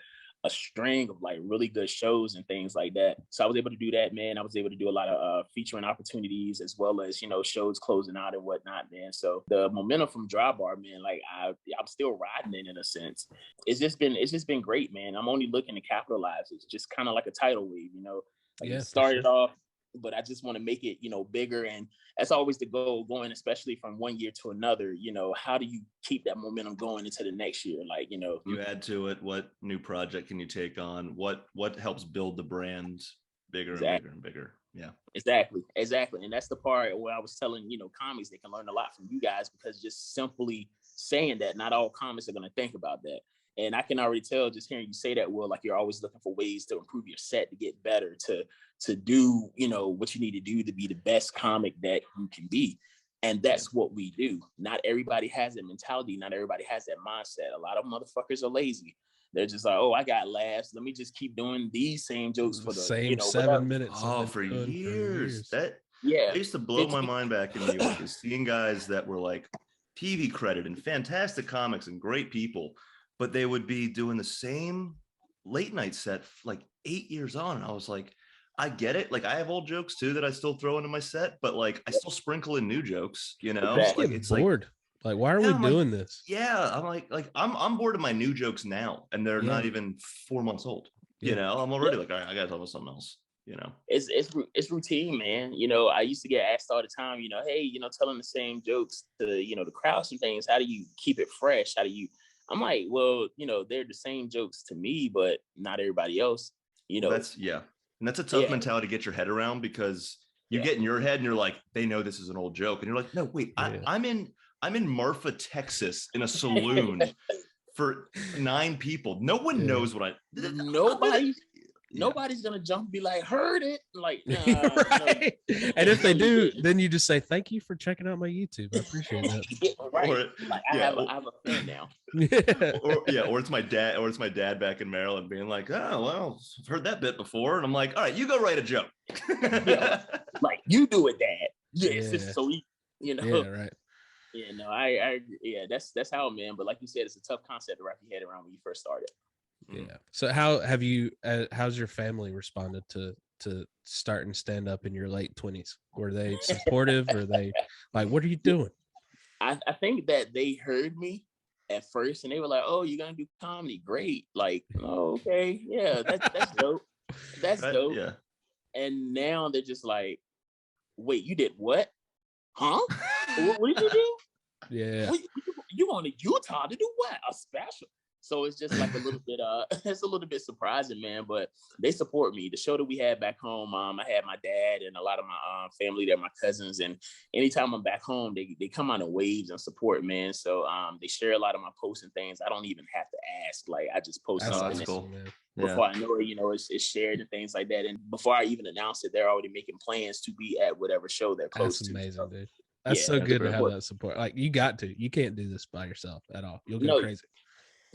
a string of like really good shows and things like that. So I was able to do that, man. I was able to do a lot of featuring opportunities as well as, shows closing out and whatnot, man. So the momentum from dry bar, man, like I'm still riding it in a sense. It's just been great, man. I'm only looking to capitalize. It's just kind of like a tidal wave, it started off, but I just want to make it, bigger. And that's always the goal, going, especially from one year to another. How do you keep that momentum going into the next year? Like, you add to it. What new project can you take on? What helps build the brand bigger and bigger and bigger? Yeah, exactly. And that's the part where I was telling, comics, they can learn a lot from you guys, because just simply saying that, not all comics are going to think about that. And I can already tell just hearing you say that, Will, like you're always looking for ways to improve your set, to get better, to do, what you need to do to be the best comic that you can be. And that's what we do. Not everybody has that mentality. Not everybody has that mindset. A lot of motherfuckers are lazy. They're just like, oh, I got laughs. Let me just keep doing these same jokes for the same 7 minutes. Oh, for years. That used to blow my mind back in New York, is seeing guys that were like TV credit and fantastic comics and great people, but they would be doing the same late night set like 8 years on. And I was like, I get it. Like I have old jokes too that I still throw into my set, but like I still sprinkle in new jokes, Like it's bored. Like, why are we doing this? Yeah. I'm like I'm bored of my new jokes now, and they're not even 4 months old. I'm already like, all right, I gotta talk about something else. It's routine, man. I used to get asked all the time, hey, telling the same jokes to, the crowd, some things. How do you keep it fresh? I'm like, well, they're the same jokes to me, but not everybody else. And that's a tough mentality to get your head around, because you get in your head and you're like, they know this is an old joke, and you're like, no, wait, I'm in Marfa, Texas, in a saloon for 9 people. No one knows what Nobody's gonna jump and be like, heard it. Like, nah, right. And if they do, then you just say, thank you for checking out my YouTube. I appreciate that. Right. I have a fan now. Or it's my dad back in Maryland being like, oh, well, I've heard that bit before. And I'm like, all right, you go write a joke. Like, you do it, Dad. Yes, it's so easy, Yeah, right. Yeah, no, I that's how, man. But like you said, it's a tough concept to wrap your head around when you first started. Yeah. So how's your family responded to starting stand up in your late 20s? Were they supportive? Or they like, what are you doing? I think that they heard me at first and they were like, oh, you're gonna do comedy, great. Like, oh, okay, yeah, that's dope. That's dope. Yeah. And now they're just like, wait, you did what? Huh? What did you do? Yeah. You going to Utah to do what? A special? So it's just like a little bit, it's a little bit surprising, man. But they support me. The show that we had back home, I had my dad and a lot of my family there, my cousins, and anytime I'm back home, they come out in waves and support, man. So they share a lot of my posts and things. I don't even have to ask. Like I just post That's something. cool, man. Before I know it, it's shared and things like that. And before I even announce it, they're already making plans to be at whatever show they're close to. That's amazing, so, dude. That's so good to have that support. Like you can't do this by yourself at all. You'll go crazy.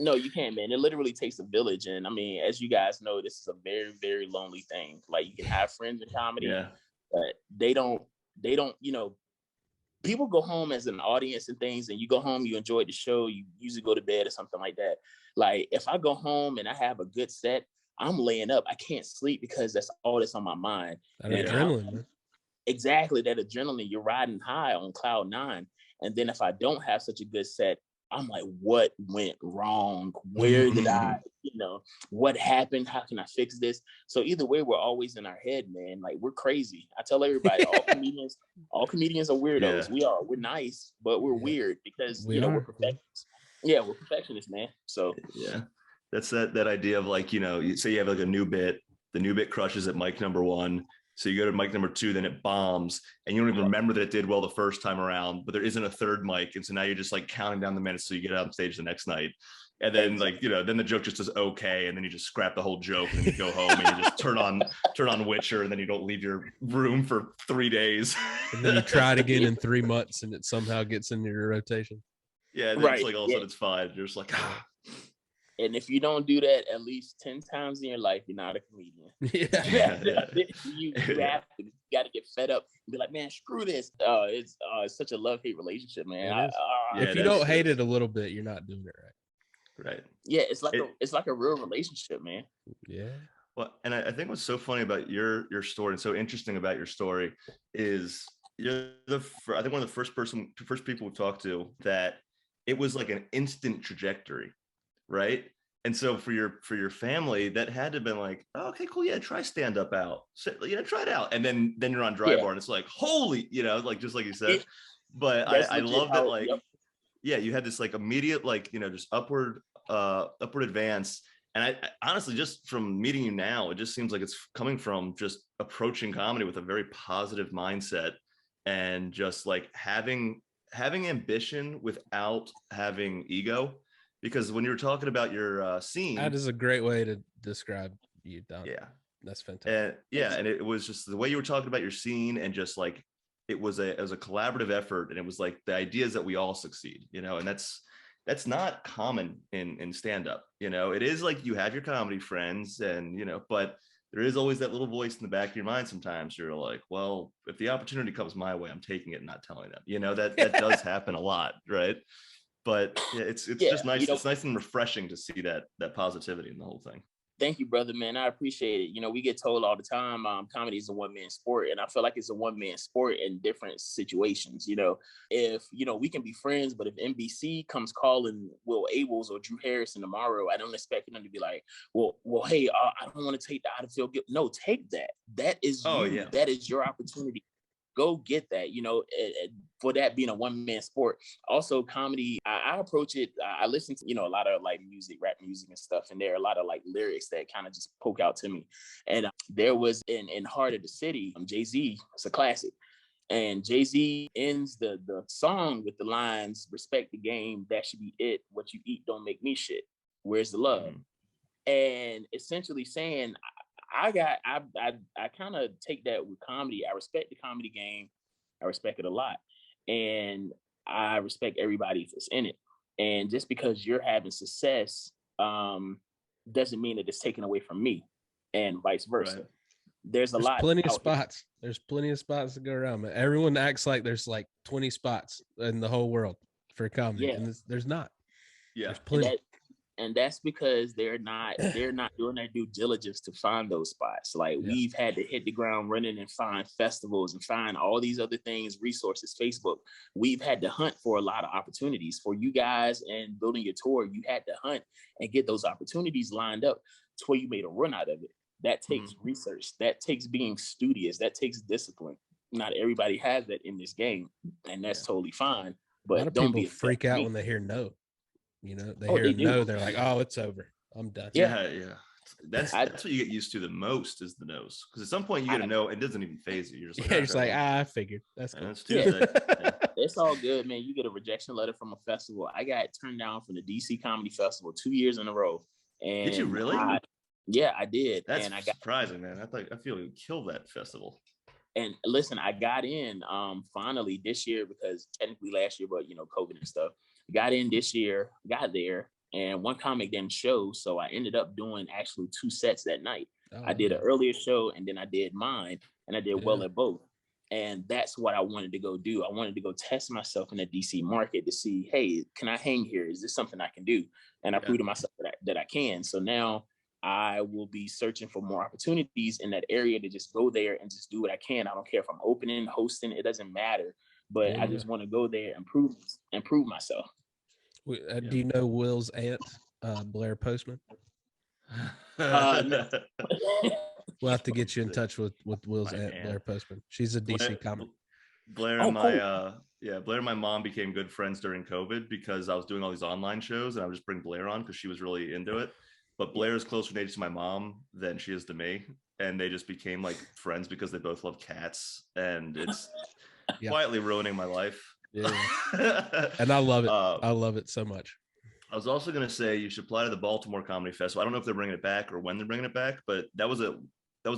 No, you can't, man. It literally takes a village. And I mean, as you guys know, this is a very, very lonely thing. Like you can have friends in comedy, but they don't, people go home as an audience and things, and you go home, you enjoyed the show, you usually go to bed or something like that. Like if I go home and I have a good set, I'm laying up. I can't sleep because that's all that's on my mind. That adrenaline, man. Exactly, that adrenaline. You're riding high on cloud 9. And then if I don't have such a good set, I'm like, what went wrong? Where did I, what happened? How can I fix this? So either way, we're always in our head, man. Like we're crazy. I tell everybody, all comedians are weirdos. Yeah. We're nice, but we're weird because we're perfectionists. Yeah, we're perfectionists, man. So yeah, that's that idea of like, you say you have like a new bit, the new bit crushes at mic number 1. So you go to mic number 2, then it bombs, and you don't even remember that it did well the first time around, but there isn't a third mic. And so now you're just like counting down the minutes so you get out on stage the next night. And then then the joke just does okay. And then you just scrap the whole joke and then you go home and you just turn on Witcher, and then you don't leave your room for 3 days. And then you try it again in 3 months and it somehow gets into your rotation. Yeah. And then it's like all of a sudden it's fine. You're just like, And if you don't do that at least 10 times in your life, you're not a comedian. You got to get fed up and be like, man, screw this. It's such a love-hate relationship, man. If you don't hate it a little bit, you're not doing it right. Right. Yeah, it's like a real relationship, man. Yeah. Well, and I think what's so funny about your story and so interesting about your story is you're I think one of the first people we've talked to that it was like an instant trajectory. Right. And so for your family, that had to have been like, oh, okay, cool. Yeah. Try stand up out. So, try it out. And then you're on dry bar and it's like, holy, like, just like you said, but I love that. Like, you had this like immediate, like, just upward advance. And I honestly, just from meeting you now, it just seems like it's coming from just approaching comedy with a very positive mindset and just like having ambition without having ego. Because when you were talking about your scene, that is a great way to describe you, Don. Yeah, that's fantastic. And it was just the way you were talking about your scene, and just like it was a collaborative effort, and it was like the idea is that we all succeed, and that's not common in stand up. It is like you have your comedy friends, and but there is always that little voice in the back of your mind. Sometimes you're like, well, if the opportunity comes my way, I'm taking it and not telling them. That does happen a lot, right? But yeah, it's just nice. It's nice and refreshing to see that positivity in the whole thing. Thank you, brother, man. I appreciate it. We get told all the time, comedy is a one-man sport, and I feel like it's a one-man sport in different situations. If we can be friends, but if NBC comes calling Will Abeles or Drew Harrison tomorrow, I don't expect them to be like, well, hey, I don't want to take the out of field. No, take that. That is That is your opportunity. Go get that, for that being a one-man sport. Also, comedy, I approach it, I listen to, a lot of like music, rap music and stuff, and there are a lot of like lyrics that kind of just poke out to me. And there was in Heart of the City, Jay-Z, it's a classic. And Jay-Z ends the song with the lines, respect the game, that should be it. What you eat don't make me shit. Where's the love? And essentially saying, I kind of take that with comedy. I respect the comedy game. I respect it a lot. And I respect everybody that's in it. And just because you're having success doesn't mean that it's taken away from me, and vice versa. Right. There's plenty of spots. There's plenty of spots to go around, man. Everyone acts like there's like 20 spots in the whole world for comedy. And there's not. Yeah. There's plenty. And that's because they're not doing their due diligence to find those spots. Like we've had to hit the ground running and find festivals and find all these other things, resources, Facebook. We've had to hunt for a lot of opportunities. For you guys and building your tour, you had to hunt and get those opportunities lined up to where you made a run out of it. That takes research. That takes being studious. That takes discipline. Not everybody has that in this game, and that's totally fine. A lot but of don't people be freak out me. when they hear no. You know, they Oh, hear they do. no, they're like, oh, it's over. I'm done. Yeah. Yeah. That's I, what you get used to the most is the no's. Because at some point you get I a no, it doesn't even phase you. You're just like, Yeah, just okay, like, well, I figured. That's cool. it's Yeah. Tuesday. Yeah. it's all good, man. You get a rejection letter from a festival. I got turned down from the DC Comedy Festival 2 years in a row. And Did you really? Yeah, I did. That's and I got surprising, man. I feel you kill that festival. And listen, I got in finally this year because technically last year, but COVID and stuff. Got in this year, got there, and one comic didn't show, so I ended up doing actually 2 sets that night. Oh, I did an earlier show, and then I did mine, and I did well at both. And that's what I wanted to go do. I wanted to go test myself in the DC market to see, hey, can I hang here? Is this something I can do? And I proved to myself that I can. So now I will be searching for more opportunities in that area to just go there and just do what I can. I don't care if I'm opening, hosting, it doesn't matter. But I just want to go there and prove myself. Do you know Will's aunt, Blair Postman? No. We'll have to get you in touch with Will's aunt, Blair Postman. She's a DC comic. Blair and Blair and my mom became good friends during COVID because I was doing all these online shows and I would just bring Blair on because she was really into it. But Blair is closer in age to my mom than she is to me. And they just became like friends because they both love cats. And it's quietly ruining my life. Yeah. And I love it. I love it so much. I was also going to say you should apply to the Baltimore Comedy Festival. I don't know if they're bringing it back or when they're bringing it back, but that was a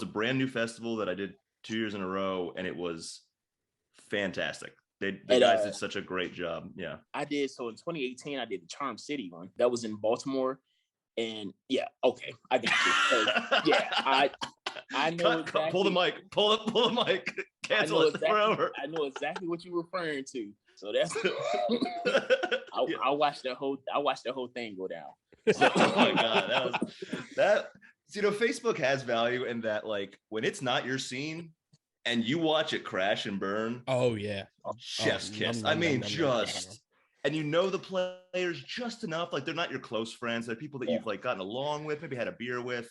brand new festival that I did 2 years in a row, and it was fantastic. The guys did such a great job. Yeah, I did. So in 2018, I did the Charm City one. That was in Baltimore, and okay, I got you. I know. Exactly. Pull the mic. Cancel it. We're over. I know exactly what you're referring to. So that's I watched the whole thing go down. So, oh my god, that Facebook has value in that, like, when it's not your scene and you watch it crash and burn. Oh yeah, chef's kiss. I mean, and you know the players just enough. Like, they're not your close friends. They're people that you've like gotten along with, maybe had a beer with.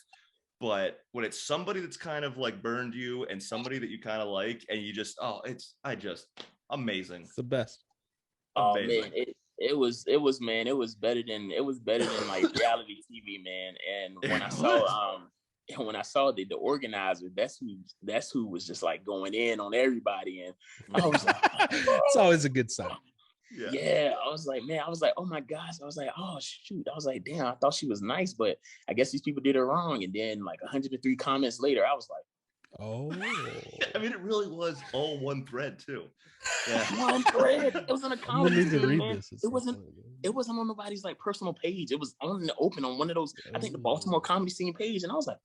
But when it's somebody that's kind of like burned you and somebody that you kind of like, and you just amazing. It's the best. Amazing. Oh man, it was better than like reality TV, man. And when I saw the organizer, that's who was just like going in on everybody, and I was like, it's always a good sign. Yeah, I was like, oh my gosh. I was like, oh shoot. I was like, damn, I thought she was nice, but I guess these people did her wrong. And then like 103 comments later, I was like, oh. I mean, it really was all one thread too. Yeah. One thread. It was on a comedy scene, man. It wasn't on nobody's like personal page. It was on the open on one of those, I think the Baltimore comedy scene page. And I was like,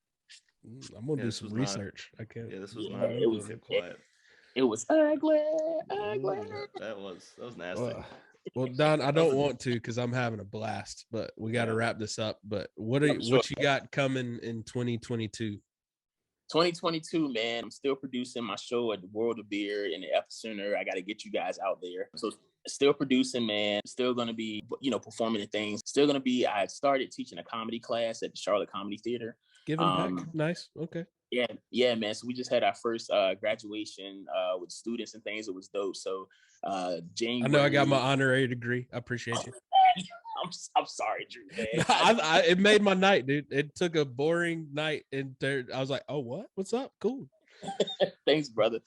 I'm gonna do some research. I can't. Yeah, this was not. It was quiet. It was ugly. That was nasty. Well, Don, I don't want to because I'm having a blast, but we got to wrap this up. But what you got coming in 2022? 2022, man. I'm still producing my show at the World of Beer in the Epicenter. I got to get you guys out there. So still producing, man. Still going to be, performing and things. Still going to be, I started teaching a comedy class at the Charlotte Comedy Theater. Giving back. Nice. Okay. Yeah, man. So we just had our first graduation with students and things. It was dope. So January. I know I got my honorary degree. I appreciate you. I'm sorry, Drew. Man. It made my night, dude. It took a boring night, and I was like, "Oh, what? What's up? Cool." Thanks, brother.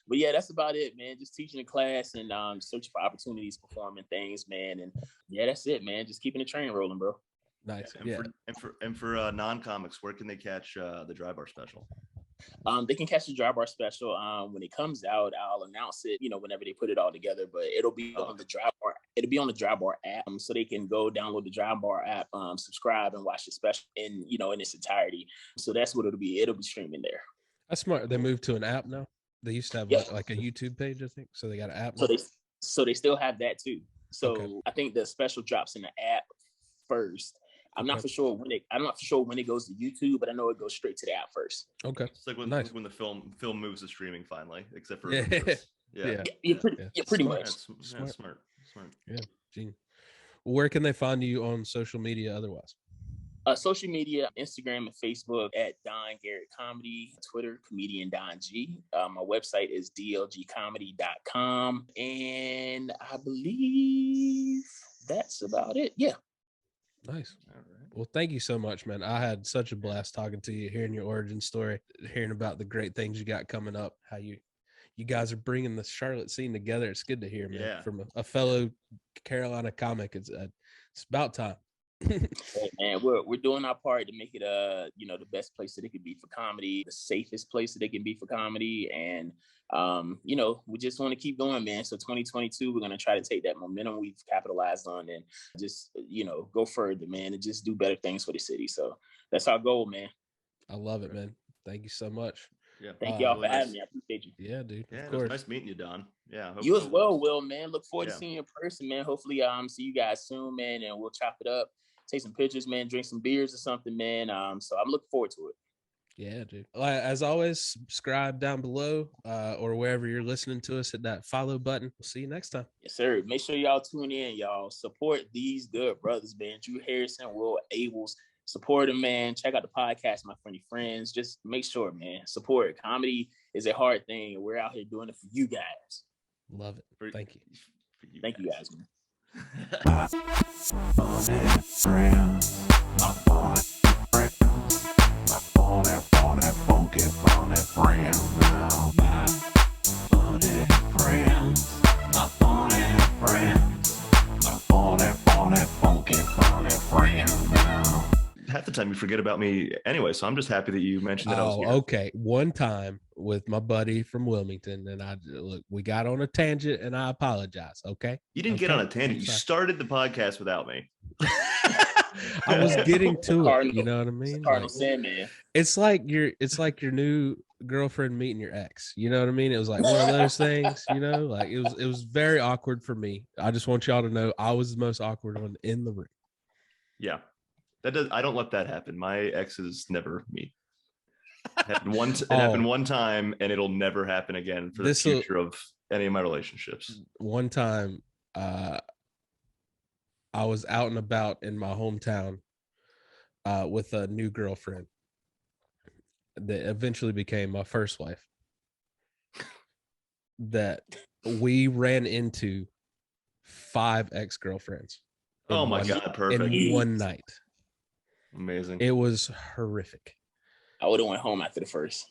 But yeah, that's about it, man. Just teaching a class and searching for opportunities, performing things, man. And yeah, that's it, man. Just keeping the train rolling, bro. Nice. And for non-comics, where can they catch the Dry Bar special? They can catch the Dry Bar special when it comes out. I'll announce it, whenever they put it all together. But it'll be on the Dry Bar. It'll be on the Dry Bar app, so they can go download the Dry Bar app, subscribe, and watch the special in its entirety. So that's what it'll be. It'll be streaming there. That's smart. They moved to an app now. They used to have like a YouTube page, I think. So they got an app. So they still have that too. So I think the special drops in the app first. I'm not for sure when it goes to YouTube, but I know it goes straight to the app first. Okay. It's like when the film moves to streaming finally, except for pretty much. Smart. Yeah, genius. Where can they find you on social media otherwise? Social media, Instagram and Facebook at Don Garrett Comedy, Twitter, comedian Don G. My website is dlgcomedy.com. And I believe that's about it. Yeah. Nice. All right. Well, thank you so much, man. I had such a blast talking to you, hearing your origin story, hearing about the great things you got coming up, how you guys are bringing the Charlotte scene together. It's good to hear, man. Yeah. From a fellow Carolina comic. It's about time. Hey, man, we're doing our part to make it the best place that it could be for comedy, the safest place that it can be for comedy, and we just want to keep going, man. So 2022, we're gonna try to take that momentum we've capitalized on and just go further, man, and just do better things for the city. So that's our goal, man. I love it, man. Thank you so much. Yeah, thank y'all for having me. I appreciate you. Yeah, dude. Yeah, of it course. was nice meeting you, Don. Yeah, you as well, Will, man. Look forward to seeing you in person, man. Hopefully, see you guys soon, man, and we'll chop it up. Take some pictures, man, drink some beers or something, man. So I'm looking forward to it. Yeah, dude. As always, subscribe down below or wherever you're listening to us, hit that follow button. We'll see you next time. Yes, sir. Make sure y'all tune in, y'all. Support these good brothers, man. Drew Harrison, Will Abeles. Support them, man. Check out the podcast, my funny friends. Just make sure, man. Support it. Comedy is a hard thing, and we're out here doing it for you guys. Love it. Thank you. Thank you guys, man. Half the time you forget about me anyway, so I'm just happy that you mentioned that I was here. Okay. One time with my buddy from Wilmington, and we got on a tangent, and I apologize. Okay. You didn't get on a tangent. You started the podcast without me. I was getting to it. You know what I mean? Cardinal Sandman. It's like your new girlfriend meeting your ex. You know what I mean? It was like one of those things. Like it was very awkward for me. I just want y'all to know I was the most awkward one in the room. Yeah. I don't let that happen. My exes never meet. It happened one time, and it'll never happen again for the future of any of my relationships. One time, I was out and about in my hometown with a new girlfriend that eventually became my first wife. That we ran into 5 ex-girlfriends. Oh my God, perfect. In one night. Amazing. It was horrific. I would have went home after the first.